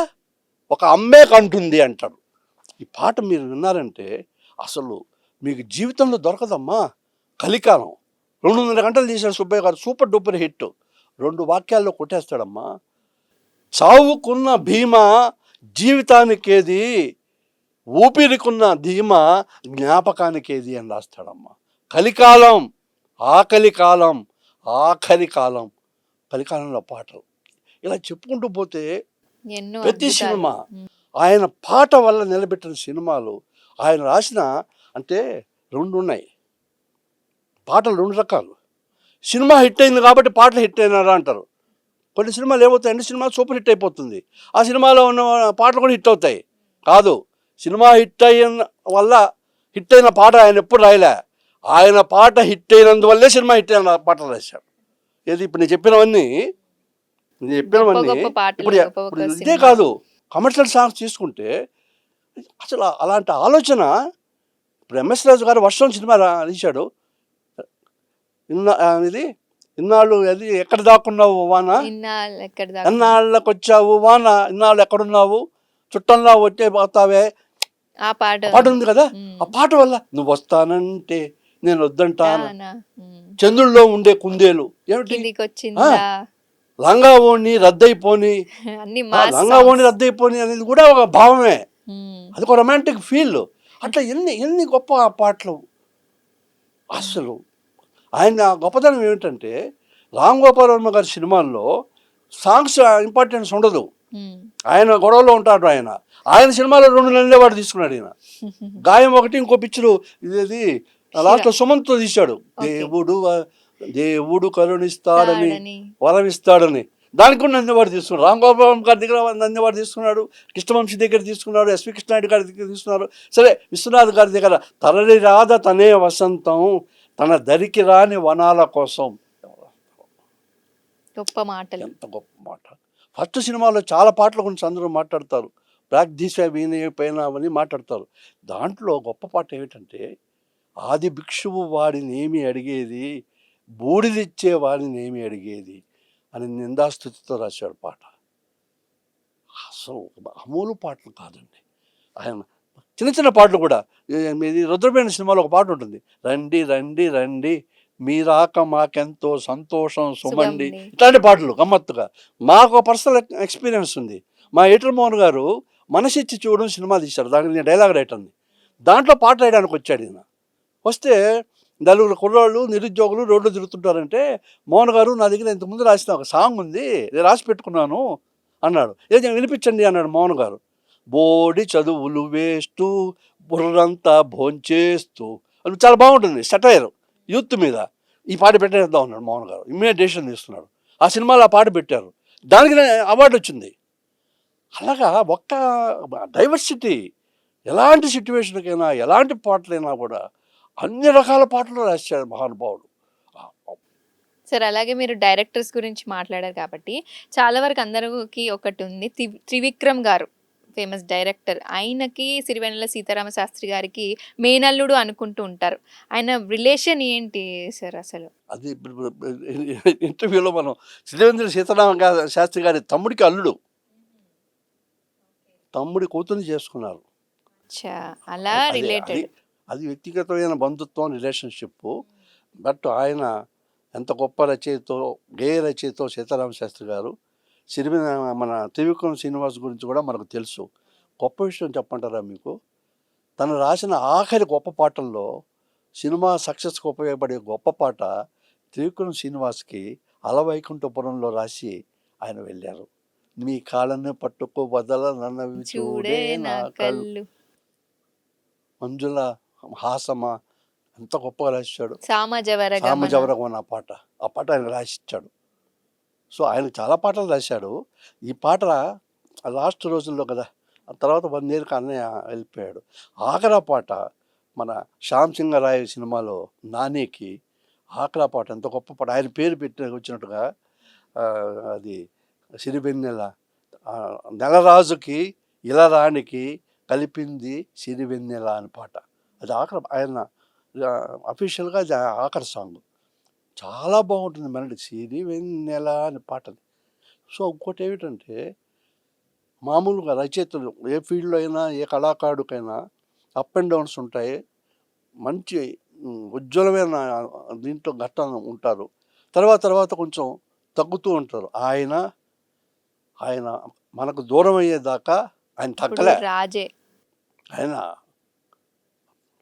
ఒక అమ్మే కంటుంది అంటాడు. ఈ పాట మీరు విన్నారంటే అసలు మీకు జీవితంలో దొరకదమ్మా. కలికాలం 200 గంటలు తీసిన సుబ్బయ్య గారు సూపర్ డూపర్ హిట్. 2 వాక్యాల్లో కొట్టేస్తాడమ్మా. చావుకున్న భీమా జీవితానికేది, ఊపిరికున్న ధీమా జ్ఞాపకానికేది అని రాస్తాడమ్మా. కలికాలం, ఆకలి కాలం, ఆఖరి కాలం, కలికాలంలో పాటలు ఇలా చెప్పుకుంటూ పోతే ప్రతి సినిమా ఆయన పాట వల్ల నిలబెట్టిన సినిమాలు. ఆయన రాసిన అంటే 2 ఉన్నాయి పాటలు, 2 రకాలు. సినిమా హిట్ అయింది కాబట్టి పాటలు హిట్ అయినారా అంటారు. కొన్ని సినిమాలు ఏమవుతాయి, అన్ని సినిమా సూపర్ హిట్ అయిపోతుంది, ఆ సినిమాలో ఉన్న పాటలు కూడా హిట్ అవుతాయి. కాదు, సినిమా హిట్ అయిన వల్ల హిట్ అయిన పాట ఆయన ఎప్పుడు రాయలే, ఆయన పాట హిట్ అయినందువల్లే సినిమా హిట్ అయిన పాటలు రాశాడు. ఏది ఇప్పుడు నేను చెప్పినవన్నీ ఇప్పుడు ఇదే కాదు, కమర్షియల్ సాంగ్స్ తీసుకుంటే అసలు అలాంటి ఆలోచన. ఇప్పుడు ఎంఎస్ రాజు గారు వర్షం సినిమా తీశాడు. ఇది ఇన్నాళ్ళు అది ఎక్కడ దాక్కున్నావు వాన, ఎన్నాళ్ళకి వచ్చావు వాన, ఇన్నాళ్ళు ఎక్కడున్నావు, చుట్టంలా వచ్చే పోతావే, ఆ పాట ఉంది కదా. ఆ పాట వల్ల నువ్వు వస్తానంటే నేను వద్దంటాను, చంద్రుల్లో ఉండే కుందేలు ఏమిటి, లంగా ఓణి రద్దయిపోని, లంగా ఓణి రద్దయిపోని అనేది కూడా ఒక భావమే, అది ఒక రొమాంటిక్ ఫీల్. అట్లా ఎన్ని గొప్ప పాటలు. అసలు ఆయన గొప్పతనం ఏమిటంటే రామ్ గోపాల్ వర్మ గారి సినిమాల్లో సాంగ్స్ ఇంపార్టెన్స్ ఉండదు, ఆయన గొడవలో ఉంటాడు. ఆయన సినిమాలో 2 నంది అవార్డు తీసుకున్నాడు. ఈయన గాయం ఒకటి, ఇంకో పిక్చరు ఇదేది లాస్ట్లో సుమంత్తో తీశాడు, దేవుడు కరుణిస్తాడని వరమిస్తాడని, దానికి కూడా నంది అవార్డు తీసుకున్నాడు. రామ్ గోపాల్ గారి దగ్గర నంది అవార్డు తీసుకున్నాడు, కృష్ణవంశీ దగ్గర తీసుకున్నాడు, ఎస్వి కృష్ణారెడ్డి గారి దగ్గర తీసుకున్నారు. సరే, విశ్వనాథ్ గారి దగ్గర తరలి రాధ తనే వసంతం, తన దరికి రాని వనాల కోసం. గొప్ప మాటలు, ఎంత గొప్ప మాట. ఫస్ట్ సినిమాలో చాలా పాటల గురించి అందరూ మాట్లాడతారు, బ్లాక్ దిశ వీణే పైన అని మాట్లాడతారు. దాంట్లో గొప్ప పాట ఏమిటంటే, ఆది భిక్షువు వాడిని ఏమి అడిగేది, బూడిదిచ్చే వాడిని ఏమి అడిగేది అని నిందాస్తుతితో రాశాడు పాట. అసలు అమూలు పాటలు కాదండి ఆయన. చిన్న చిన్న పాటలు కూడా, ఇది రుద్రపేణ సినిమాలో ఒక పాట ఉంటుంది, రండి రండి రండి మీరాక మాకెంతో సంతోషం సుమండి. ఇట్లాంటి పాటలు గమ్మత్తుగా. మాకు పర్సనల్ ఎక్స్పీరియన్స్ ఉంది. మా ఏటర్ మోహన్ గారు మనసిచ్చి చూడడం సినిమా తీశారు, దానికి నేను డైలాగ్ రైటర్ని. దాంట్లో పాట రాయడానికి వచ్చాడు ఈయన. వస్తే 4 కుర్రాళ్ళు నిరుద్యోగులు రోడ్లు తిరుగుతుంటారంటే, మోహన్ గారు నా దగ్గర ఇంతకుముందు రాసిన ఒక సాంగ్ ఉంది, నేను రాసి పెట్టుకున్నాను అన్నాడు. ఏది వినిపించండి అన్నాడు మోహన్ గారు. బోడి చదువులు వేస్తూ బుర్రంతా భోంచేస్తూ అని చాలా బాగుంటుంది సెటైర్ యూత్ మీద. ఈ పాట పెట్టేద్దాం అన్నాడు మోహన్ గారు. ఇమ్మీడియట్ డెసిషన్ తీసుకున్నాడు. ఆ సినిమాలో ఆ పాట పెట్టారు. దానికి అవార్డు వచ్చింది. అలాగా ఒక్క డైవర్సిటీ ఎలాంటి సిట్యువేషన్కైనా ఎలాంటి పాటలైనా కూడా అన్ని రకాల పాటలు రాశాడు మహానుభావుడు. సార్ అలాగే మీరు డైరెక్టర్స్ గురించి మాట్లాడారు కాబట్టి చాలా వరకు అందరికి ఒకటి ఉంది, త్రివిక్రమ్ గారు ఫేమస్ డైరెక్టర్. ఆయనకి సిరివెన్నెల సీతారామ శాస్త్రి గారికి మేనల్లుడు అనుకుంటూ ఉంటారు. ఆయన రిలేషన్ ఏంటి సార్ అసలు? అది ఇంటర్వ్యూలో మనం శ్రీవేంద్ర సీతారామ శాస్త్రి గారి తమ్ముడికి అల్లుడు, తమ్ముడి కూతుర్ని చేసుకున్నారు. అచ్చా, అలా అది రిలేటెడ్. అది వ్యక్తిగతమైన బంధుత్వం, రిలేషన్షిప్. బట్ ఆయన ఎంత గొప్ప రచయితో, గేయ రచయితో సీతారామ శాస్త్రి గారు. మన త్రివిక్రమ్ శ్రీనివాస్ గురించి కూడా మనకు తెలుసు. గొప్ప విషయం చెప్పంటారా మీకు? తను రాసిన ఆఖరి గొప్ప పాటల్లో సినిమా సక్సెస్కి ఉపయోగపడే గొప్ప పాట త్రివిక్రమ్ శ్రీనివాస్కి అలవైకుంఠపురంలో రాసి ఆయన వెళ్ళారు. మీ కాళ్ళని పట్టుకో వదల నన్నవి చూడే నా కళ్ళు. మంజుల హాసమ ఎంత గొప్పగా రాసిచ్చాడు. సామజవరగం ఆ పాట. ఆ పాట ఆయన రాసిచ్చాడు. సో ఆయన చాలా పాటలు రాశాడు. ఈ పాట లాస్ట్ రోజుల్లో కదా, ఆ తర్వాత 1 ఇయర్కి అన్నయ్య వెళ్ళిపోయాడు. ఆఖరా పాట మన శ్యామ్ సింగరాయ్ సినిమాలో నానికి ఆఖరా పాట ఎంత గొప్ప పాట. ఆయన పేరు పెట్టి వచ్చినట్టుగా అది సిరివెన్నెల, నెలరాజుకి ఇలరాణికి కలిపింది సిరివెన్నెల అని పాట. అది ఆఖరి ఆయన అఫీషియల్గా అది ఆఖరి సాంగ్. చాలా బాగుంటుంది మెలడీ. సిరివెన్నెల అని పాటది. సో ఇంకోటి ఏమిటంటే, మామూలుగా రచయితలు ఏ ఫీల్డ్లో అయినా ఏ కళాకారుడికైనా అప్ అండ్ డౌన్స్ ఉంటాయి. మంచి ఉజ్వలమైన దీంట్లో ఘట్టం ఉంటారు. తర్వాత కొంచెం తగ్గుతూ ఉంటారు. ఆయన మనకు దూరం అయ్యేదాకా ఆయన తగ్గలే. రాజే ఆయన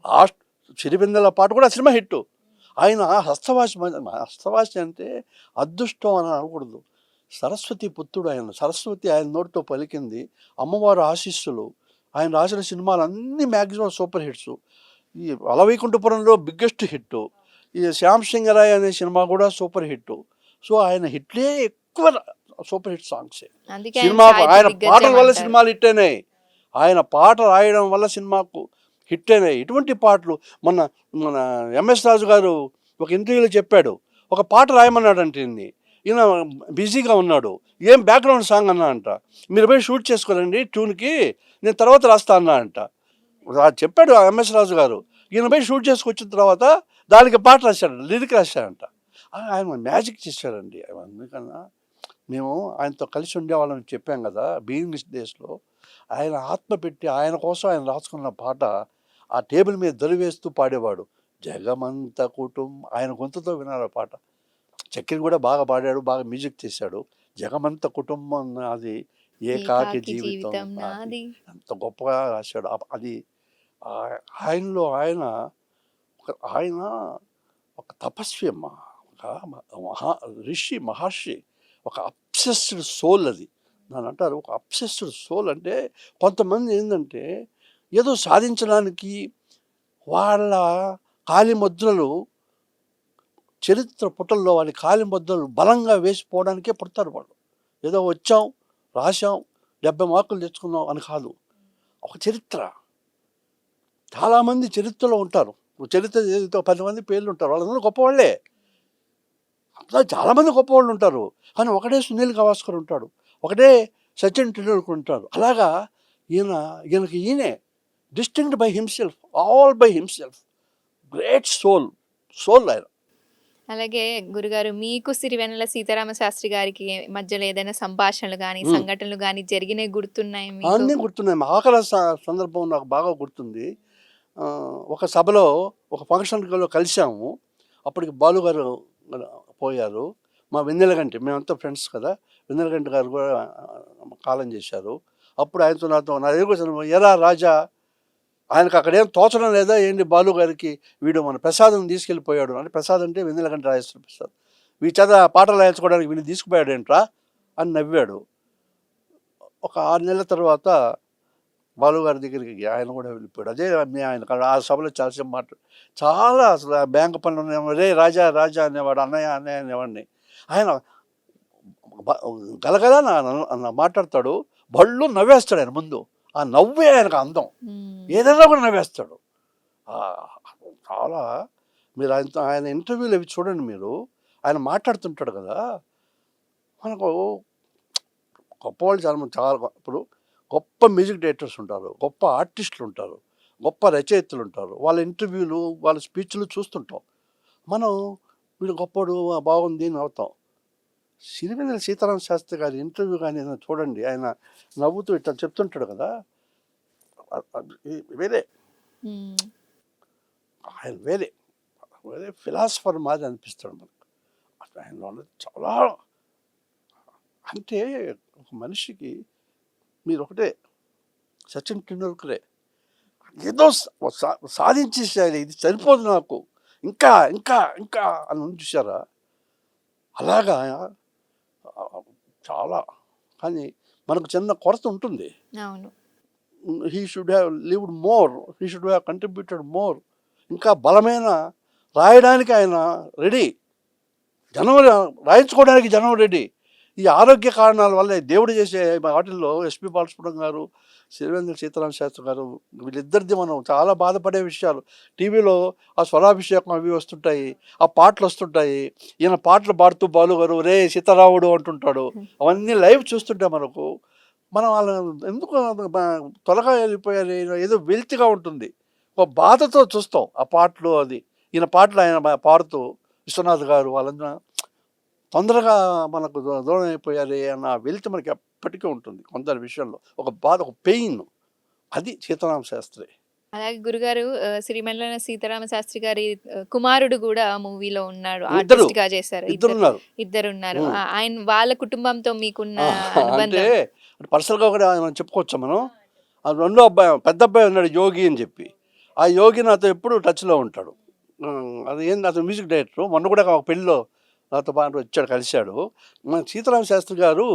లాస్ట్ సిరివెన్నెల పాట కూడా సినిమా హిట్. ఆయన హస్తవాసి అంటే అదృష్టం అని అనకూడదు. సరస్వతి పుత్రుడు ఆయన. సరస్వతి ఆయన నోటితో పలికింది. అమ్మవారు ఆశీస్సులు. ఆయన రాసిన సినిమాలు అన్నీ మ్యాక్సిమం సూపర్ హిట్స్. ఈ అలవైకుంఠపురంలో బిగ్గెస్ట్ హిట్. ఈ శ్యామ్ సింగరాయ్ అనే సినిమా కూడా సూపర్ హిట్. సో ఆయన హిట్లే ఎక్కువ, సూపర్ హిట్ సాంగ్సే. సినిమాకు ఆయన పాటల వల్ల సినిమాలు హిట్ అయినాయి. ఆయన పాట రాయడం వల్ల సినిమాకు హిట్ అయినాయి. ఇటువంటి పాటలు మన ఎంఎస్ రాజు గారు ఒక ఇంటర్వ్యూలో చెప్పాడు. ఒక పాట రాయమన్నాడంటే ఈయన బిజీగా ఉన్నాడు. ఏం బ్యాక్గ్రౌండ్ సాంగ్ అన్నా అంట. మీరు పోయి షూట్ చేసుకోరండి ట్యూన్కి, నేను తర్వాత రాస్తా అన్నా అంట. చెప్పాడు ఎంఎస్ రాజు గారు. ఈయన పోయి షూట్ చేసుకొచ్చిన తర్వాత దానికి పాట రాశాడు, లిరిక్ రాశాడంట. ఆయన మ్యాజిక్ చేశాడండి. అందుకన్నా మేము ఆయనతో కలిసి ఉండేవాళ్ళని చెప్పాం కదా బీయింగ్ డేస్లో. ఆయన ఆత్మ పెట్టి ఆయన కోసం ఆయన రాసుకున్న పాట ఆ టేబుల్ మీద దొరివేస్తూ పాడేవాడు. జగమంత కుటుంబం, ఆయన గొంతుతో వినారు పాట. చక్రి కూడా బాగా పాడాడు, బాగా మ్యూజిక్ చేశాడు. జగమంత కుటుంబం నాది, ఏకాకి జీవితం నాది, ఎంత గొప్పగా రాశాడు. అది ఆయనలో ఆయన ఒక తపస్వి అమ్మ, ఒక ఋషి మహర్షి, ఒక అబ్సెస్డ్ సోల్. అది దాని అంటారు ఒక అబ్సెస్డ్ సోల్. అంటే కొంతమంది ఏంటంటే ఏదో సాధించడానికి వాళ్ళ కాలిముద్రలు, చరిత్ర పుటల్లో వాళ్ళ కాలిముద్రలు బలంగా వేసిపోవడానికే పుడతారు వాళ్ళు. ఏదో వచ్చాం, రాశాం, 70 మార్కులు తెచ్చుకున్నాం అని కాదు. ఒక చరిత్ర. చాలామంది చరిత్రలో ఉంటారు. చరిత్ర 10 మంది పేర్లు ఉంటారు, వాళ్ళందరూ గొప్పవాళ్ళే. అట్లా చాలామంది గొప్పవాళ్ళు ఉంటారు. కానీ ఒకటే సునీల్ గవాస్కర్ ఉంటాడు, ఒకటే సచిన్ టెండూల్కర్ ఉంటాడు. అలాగా ఈయనకి ఈయనే distinct by himself, all by himself. Great soul ఆయన. అలాగే గురుగారు, మీకు సిరివెన్నెల సీతారామ శాస్త్రి గారికి మధ్యలో ఏదైనా సంభాషణలు కానీ సంఘటనలు కానీ జరిగినాయి గుర్తున్నాయి? అన్నీ గుర్తున్నాయి. ఆఖరి సందర్భం నాకు బాగా గుర్తుంది. ఒక సభలో ఒక ఫంక్షన్లో కలిసాము. అప్పటికి బాలుగారు పోయారు. మా వెన్నెలగంటి, మేమంతా ఫ్రెండ్స్ కదా, వెన్నెలగంటి గారు కూడా కాలం చేశారు. అప్పుడు ఆయనతో నా దగ్గర ఎరా రాజా, ఆయనకు అక్కడేం తోచడం లేదా ఏంటి బాలు గారికి, వీడు మన ప్రసాదం తీసుకెళ్ళిపోయాడు అంటే, ప్రసాద్ అంటే వెన్నెలగంటి రాజేశ్వర ప్రసాద్, వీడి చేత పాటలు రాయించుకోవడానికి వీడిని తీసుకుపోయాడు ఏంట్రా అని నవ్వాడు. ఒక 6 నెలల తర్వాత బాలు గారి దగ్గరికి ఆయన కూడా వెళ్ళిపోయాడు. అదే ఆయన ఆ సభలో చాలాసేపు చాలా అసలు ఆ బ్యాంక్ పనులు ఉన్నాయేమో, రే రాజా రాజా అనేవాడు, అన్నయ్య అన్నయ్య అనేవాడిని. ఆయన గలగల మాట్లాడతాడు, బళ్ళు నవ్వేస్తాడు ఆయన ముందు. ఆ నవ్వే ఆయనకు అందం, ఏదైనా కూడా నవ్వేస్తాడు. చాలా మీరు ఆయన ఇంటర్వ్యూలు అవి చూడండి, మీరు ఆయన మాట్లాడుతుంటాడు కదా, మనకు గొప్పవాళ్ళు చాలా ఇప్పుడు గొప్ప మ్యూజిక్ డైరెక్టర్స్ ఉంటారు, గొప్ప ఆర్టిస్టులు ఉంటారు, గొప్ప రచయితలు ఉంటారు. వాళ్ళ ఇంటర్వ్యూలు వాళ్ళ స్పీచ్లు చూస్తుంటాం మనం, వీడు గొప్పడు బాగుంది అని అవుతాం. సిరివెన్నెల సీతారామ శాస్త్రి గారి ఇంటర్వ్యూ కానీ ఏదైనా చూడండి, ఆయన నవ్వుతూ ఇట్లా చెప్తుంటాడు కదా, వేరే ఆయన వేరే వేరే ఫిలాసఫర్ మాది అనిపిస్తాడు మనకు. ఆయన చాలా అంటే ఒక మనిషికి మీరు ఒకటే, సచిన్ టెండూల్కరే ఏదో సాధించేసేయాలి, ఇది సరిపోదు నాకు, ఇంకా ఇంకా ఇంకా అని ఉంది చూసారా, అలాగా చాలా. కానీ మనకు చిన్న కొరత ఉంటుంది. అవును. He should have lived more, he should have contributed more. ఇంకా బలమైన రాయడానికి ఆయన రెడీ, జనం రాయించుకోవడానికి జనం రెడీ. ఈ ఆరోగ్య కారణాల వల్ల దేవుడు చేసే వాటిల్లో ఎస్పి బాలసుబ్రహ్మణ్యం గారు, సిరివెన్నెల సీతారామ శాస్త్రి గారు, వీళ్ళిద్దరిది మనం చాలా బాధపడే విషయాలు. టీవీలో ఆ స్వరాభిషేకం అవి వస్తుంటాయి, ఆ పాటలు వస్తుంటాయి, ఈయన పాటలు పాడుతూ బాలు గారు రే సీతారాముడు అంటుంటాడు. అవన్నీ లైవ్ చూస్తుంటే మనం వాళ్ళ ఎందుకు త్వరగా వెళ్ళిపోయారు, ఏదో వెల్తిగా ఉంటుంది, ఒక బాధతో చూస్తాం ఆ పాటలు. అది ఈయన పాటలు ఆయన పాడుతూ విశ్వనాథ్ గారు వాళ్ళందరూ తొందరగా మనకు దూరం అయిపోయారు అన్న వెలితి మనకి ఎప్పటికీ ఉంటుంది. కొందరి విషయంలో ఒక బాధ, ఒక పెయిన్, అది సీతారామ శాస్త్రి. అలాగే గురుగారు సిరివెన్నెల సీతారామ శాస్త్రి గారి కుమారుడు కూడా మూవీలో ఉన్నాడు, ఇద్దరు ఆర్టిస్ట్ గా చేశారు. ఇద్దరున్నారు. ఇద్దరున్నారు. ఆయన వాళ్ళ కుటుంబంతో మీకున్న అంటే అనుబంధం. పర్సనల్గా కూడా మనం చెప్పుకోవచ్చా మనం. ఆ రెండో అబ్బాయి, పెద్ద అబ్బాయి ఉన్నాడు యోగి అని చెప్పి, ఆ యోగి నాతో ఎప్పుడు టచ్లో ఉంటాడు. అది ఏంది, అతను మ్యూజిక్ డైరెక్టర్. మొన్న కూడా ఒక పెళ్ళిలో నాతో పాటు వచ్చాడు, కలిశాడు. మన సీతారామ శాస్త్రి గారు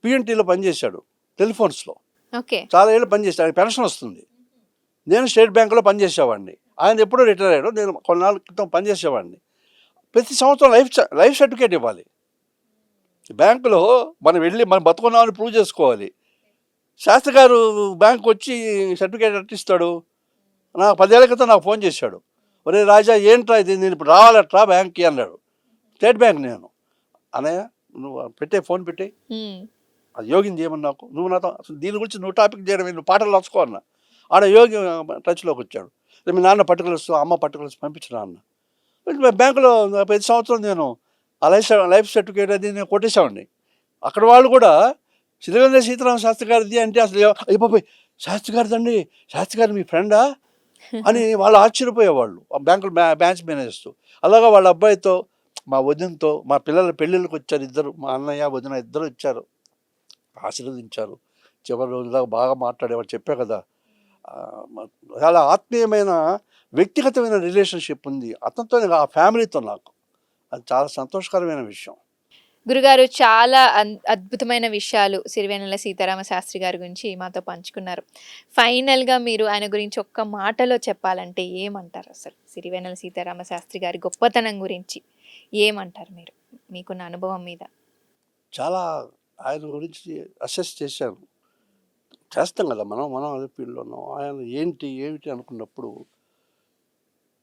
పిఎన్టీలో పనిచేశాడు, టెలిఫోన్స్లో ఓకే. చాలా ఏళ్ళు పనిచేశాడు, ఆయన పెన్షన్ వస్తుంది. నేను స్టేట్ బ్యాంకులో పనిచేసేవాడిని, ఆయన ఎప్పుడో రిటైర్ అయ్యాడు, నేను కొన్నాళ్ళ క్రితం పనిచేసేవాడిని. ప్రతి సంవత్సరం లైఫ్ సర్టిఫికేట్ ఇవ్వాలి బ్యాంకులో, మనం వెళ్ళి మనం బతుకున్నామని ప్రూవ్ చేసుకోవాలి. శాస్త్రి గారు బ్యాంకు వచ్చి సర్టిఫికేట్ అట్టిస్తాడు. నాకు 10 ఏళ్ల క్రితం నాకు ఫోన్ చేశాడు, ఒరే రాజా ఏంట్రా ఇది, నేను ఇప్పుడు రావాలట్రా బ్యాంక్కి అన్నాడు. State bank. నేను అన్నయ్య నువ్వు పెట్టే, ఫోన్ పెట్టే, అది యోగిని చేయమని, నాకు నువ్వు నాతో అసలు దీని గురించి నువ్వు టాపిక్ చేయడం, నువ్వు పాటలు రాసుకో అన్న. ఆడ యోగి టచ్లోకి వచ్చాడు. మీ నాన్న పర్టికులర్స్, అమ్మ పర్టికులర్స్ పంపించిన అన్న. బ్యాంకులో ప్రతి సంవత్సరం నేను ఆ లైఫ్ సర్టిఫికేట్ అది నేను కొట్టేసామండి. అక్కడ వాళ్ళు కూడా సిరివెన్నెల సీతారామ శాస్త్రి గారిది అంటే అసలు అయిపోయి, శాస్త్రి గారిదండి, శాస్త్రి గారు మీ ఫ్రెండా అని వాళ్ళు ఆశ్చర్యపోయేవాళ్ళు, ఆ బ్యాంకులు బ్రాంచ్ మేనేజర్స్. అలాగా వాళ్ళ అబ్బాయితో, మా వదినతో, మా పిల్లల పెళ్ళిళ్ళకి వచ్చారు ఇద్దరు, మా అన్నయ్య వదిన ఇద్దరు వచ్చారు, ఆశీర్వదించారు. చివరి రోజులాగా బాగా మాట్లాడేవాడు, చెప్పా కదా. చాలా ఆత్మీయమైన వ్యక్తిగతమైన రిలేషన్షిప్ ఉంది అతనితో, ఆ ఫ్యామిలీతో. నాకు అది చాలా సంతోషకరమైన విషయం. గురుగారు చాలా అద్భుతమైన విషయాలు సిరివెన్నెల సీతారామ శాస్త్రి గారి గురించి మాతో పంచుకున్నారు. ఫైనల్గా మీరు ఆయన గురించి ఒక్క మాటలో చెప్పాలంటే ఏమంటారు? అసలు సిరివెన్నెల సీతారామ శాస్త్రి గారి గొప్పతనం గురించి ఏమంటారు మీరు, మీకున్న అనుభవం మీద? చాలా ఆయన గురించి అసెస్ చేస్తాం కదా మనం అదే ఫీల్డ్లో ఉన్నాం. ఆయన ఏమిటి అనుకున్నప్పుడు,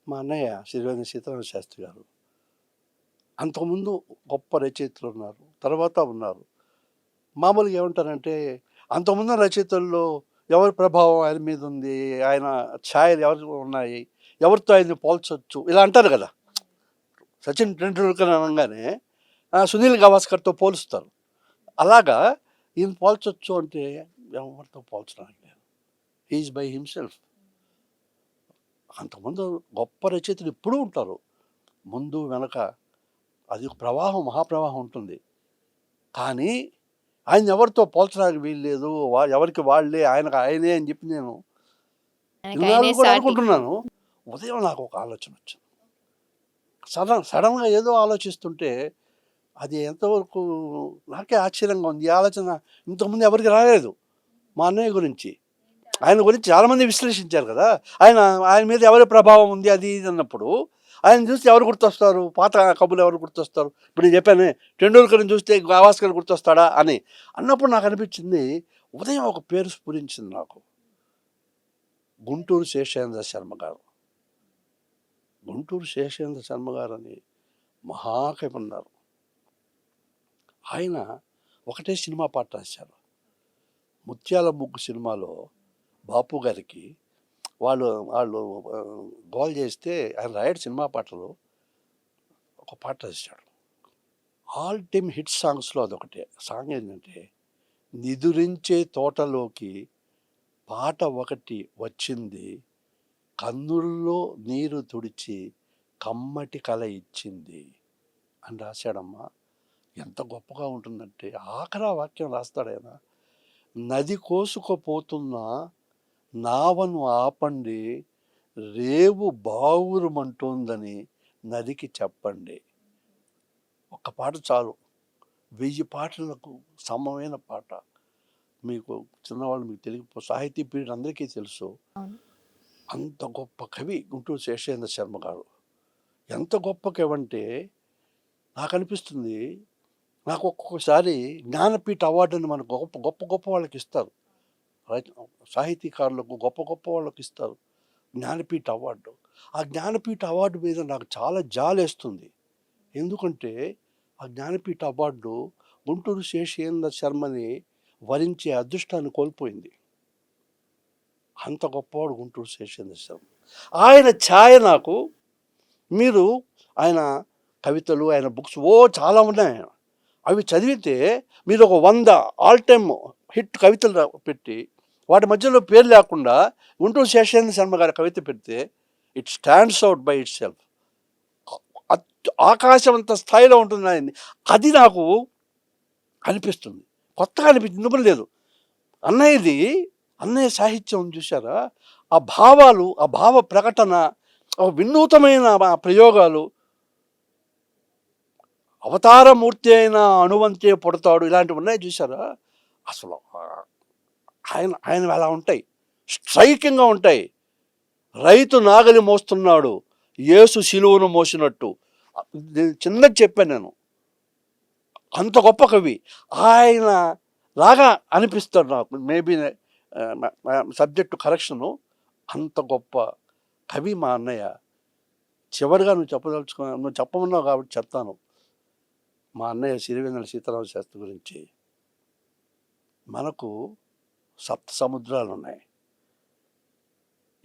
మా అన్నయ్య సిరివెన్నెల సీతారామ శాస్త్రి గారు, అంతకుముందు గొప్ప రచయితలు ఉన్నారు, తర్వాత ఉన్నారు. మామూలుగా ఏమంటారంటే, అంతకుముందు రచయితల్లో ఎవరి ప్రభావం ఆయన మీద ఉంది, ఆయన ఛాయలు ఎవరు ఉన్నాయి, ఎవరితో ఆయన్ని పోల్చొచ్చు, ఇలా అంటారు కదా. సచిన్ టెండూల్కర్ అనగానే సునీల్ గవాస్కర్తో పోలుస్తారు. అలాగా ఈయన పోల్చొచ్చు అంటే ఎవరితో పోల్చడానికి లేదు, హీఈస్ బై హిమ్సెల్ఫ్. అంతకుముందు గొప్ప రచయితలు ఇప్పుడు ఉంటారు, ముందు వెనక అది ఒక ప్రవాహం, మహాప్రవాహం ఉంటుంది. కానీ ఆయన ఎవరితో పోల్చడానికి వీలు లేదు, ఎవరికి వాళ్ళే, ఆయనే అని చెప్పి నేను కూడా అనుకుంటున్నాను. ఉదయం నాకు ఒక ఆలోచన వచ్చింది, సడన్గా ఏదో ఆలోచిస్తుంటే అది ఎంతవరకు నాకే ఆశ్చర్యంగా ఉంది. ఈ ఆలోచన ఇంతకుముందు ఎవరికి రాలేదు మా అన్నయ్య గురించి. ఆయన గురించి చాలామంది విశ్లేషించారు కదా. ఆయన మీద ఎవరి ప్రభావం ఉంది అది ఇది అన్నప్పుడు ఆయన చూస్తే ఎవరు గుర్తొస్తారు? పాత కబుర్లు ఎవరు గుర్తొస్తారు? ఇప్పుడు నేను చెప్పాను టెండూల్కర్ని చూస్తే గవాస్కర్ గుర్తొస్తాడా అని అన్నప్పుడు నాకు అనిపించింది, ఉదయం ఒక పేరు స్ఫురించింది నాకు, గుంటూరు శేషేంద్ర శర్మ గారు. గుంటూరు శేషేంద్ర శర్మ గారు అని మహాకవి ఉన్నారు. ఆయన ఒకటే సినిమా పాట రాశారు. ముత్యాల ముగ్గు సినిమాలో బాపు గారికి వాళ్ళు గోల్ చేస్తే ఆయన రాయడు సినిమా పాటలు, ఒక పాట రాశాడు. ఆల్ టైమ్ హిట్ సాంగ్స్లో అదొకటే సాంగ్. ఏంటంటే, నిదురించే తోటలోకి పాట ఒకటి వచ్చింది, కన్నుల్లో నీరు తుడిచి కమ్మటి కల ఇచ్చింది అని రాశాడమ్మా. ఎంత గొప్పగా ఉంటుందంటే ఆఖరా వాక్యం రాస్తాడు ఆయన, నది కోసుకుపోతున్న నావను ఆపండి, రేవు బావురుమంటోందని నదికి చెప్పండి. ఒక్క పాట చాలు, 1000 పాటలకు సమమైన పాట. మీకు చిన్నవాళ్ళు మీకు తెలియకపో సాహితీ పీరియడ్ అందరికీ తెలుసు. అంత గొప్ప కవి గుంటూరు శేషేంద్ర శర్మ గారు. ఎంత గొప్ప కవి అంటే నాకు అనిపిస్తుంది, నాకు ఒక్కొక్కసారి జ్ఞానపీఠ అవార్డుని మనకు గొప్ప గొప్ప వాళ్ళకి ఇస్తారు, సాహితీకారులకు గొప్ప గొప్ప వాళ్ళకి ఇస్తారు జ్ఞానపీఠ అవార్డు. ఆ జ్ఞానపీఠ అవార్డు మీద నాకు చాలా జాలేస్తుంది. ఎందుకంటే ఆ జ్ఞానపీఠ అవార్డు గుంటూరు శేషేంద్ర శర్మని వరించే అదృష్టాన్ని కోల్పోయింది. అంత గొప్పవాడు గుంటూరు శేషేంద్ర శర్మ. ఆయన ఛాయ నాకు, మీరు ఆయన కవితలు, ఆయన బుక్స్ చాలా ఉన్నాయి. అవి చదివితే మీరు ఒక 100 ఆల్ టైమ్ హిట్ కవితలు పెట్టి వాటి మధ్యలో పేరు లేకుండా గుంటూరు శేషేంద్ర శర్మ గారి కవిత పెడితే it stands out by itself. ఆకాశవంత స్థాయిలో ఉంటుంది ఆయన. అది నాకు అనిపిస్తుంది, కొత్తగా అనిపించింది, ఎందుకు లేదు. అన్నయ్య సాహిత్యం చూసారా, ఆ భావాలు, ఆ భావ ప్రకటన, వినూతమైన ప్రయోగాలు, అవతారమూర్తి అయిన అణువంతే పుడతాడు, ఇలాంటివి ఉన్నాయి చూసారా. అసలు ఆయన అలా ఉంటాయి, స్ట్రైకింగ్గా ఉంటాయి. రైతు నాగలి మోస్తున్నాడు, యేసు శిలువను మోసినట్టు. చిన్నది చెప్పాను నేను. అంత గొప్ప కవి ఆయన లాగా అనిపిస్తాడు నాకు. Maybe subject correction. అంత గొప్ప కవి మా అన్నయ్య. చివరిగా నువ్వు చెప్పమన్నావు కాబట్టి చెప్తాను. మా అన్నయ్య సిరివెన్నెల సీతారామ శాస్త్రి గురించి. మనకు 7 సముద్రాలు ఉన్నాయి,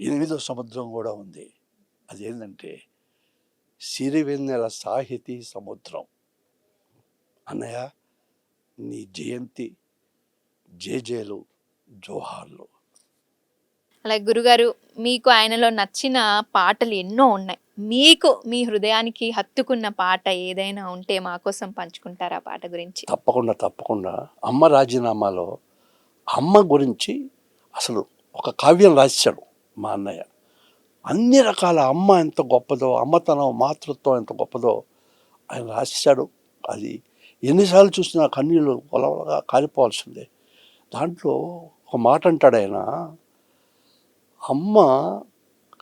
8వ సముద్రం కూడా ఉంది. అదేంటంటే సిరివెన్నెల సాహితీ సముద్రం. అన్నయ్య, నీ జయంతి, జేజేలు, జోహార్లు. అలాగే గురుగారు, మీకు ఆయనలో నచ్చిన పాటలు ఎన్నో ఉన్నాయి. మీకు మీ హృదయానికి హత్తుకున్న పాట ఏదైనా ఉంటే మా కోసం పంచుకుంటారా ఆ పాట గురించి? తప్పకుండా. అమ్మ రాజీనామాలో అమ్మ గురించి అసలు ఒక కావ్యం రాశాడు మా అన్నయ్య. అన్ని రకాల అమ్మ ఎంత గొప్పదో, అమ్మతనం, మాతృత్వం ఎంత గొప్పదో ఆయన రాశాడు. అది ఎన్నిసార్లు చూసినా కన్నీళ్ళు పొలవగా కాలిపోవాల్సిందే. దాంట్లో ఒక మాట అంటాడు ఆయన, అమ్మ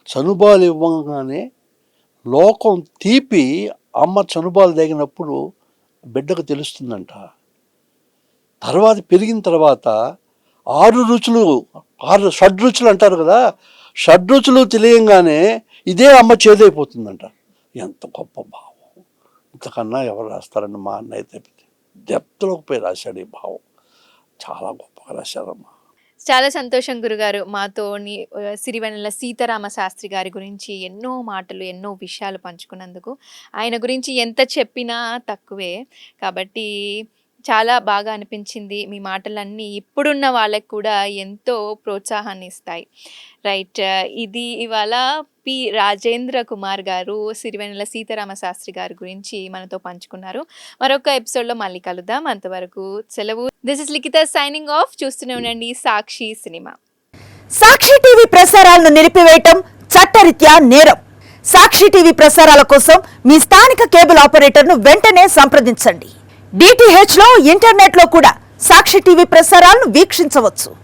చనుబాలు ఇవ్వగానే లోకం తీపి అమ్మ చనుబాలు తగినప్పుడు బిడ్డకు తెలుస్తుందంట. తర్వాత పెరిగిన తర్వాత 6 షడ్రుచులు అంటారు కదా, షడ్రుచులు తెలియంగానే ఇదే అమ్మ చేదైపోతుందంట. ఎంత గొప్ప భావం! ఇంతకన్నా ఎవరు రాస్తారని మా అన్నయ్య తప్పితే డెప్త్లోకి పోయి రాశాడు ఈ భావం. చాలా గొప్పగా రాశారమ్మా. చాలా సంతోషం గురుగారు, మాతోని సిరివెన్నెల సీతారామ శాస్త్రి గారి గురించి ఎన్నో మాటలు, ఎన్నో విషయాలు పంచుకున్నందుకు. ఆయన గురించి ఎంత చెప్పినా తక్కువే, కాబట్టి చాలా బాగా అనిపించింది. మీ మాటలన్నీ ఇప్పుడున్న వాళ్ళకి కూడా ఎంతో ప్రోత్సాహాన్ని ఇస్తాయి. రైట్, ఇది ఇవాళ పి రాజేంద్ర కుమార్ గారు సిరివెన్నెల సీతారామ శాస్త్రి గారి గురించి మనతో పంచుకున్నారు. మరొక ఎపిసోడ్లో మళ్ళీ కలుద్దాం. అంతవరకు సెలవు. This is Likhita signing off. చూస్తూనే ఉండండి సాక్షి సినిమా. సాక్షి టీవీ ప్రసారాలను నిలిపివేయటం చట్టరీత్యా నేరం. సాక్షి టీవీ ప్రసారాల కోసం మీ స్థానిక కేబుల్ ఆపరేటర్ను వెంటనే సంప్రదించండి. డిటిహెచ్ లో ఇంటర్నెట్ లో కూడా సాక్షి టీవీ ప్రసారాలను వీక్షించవచ్చు.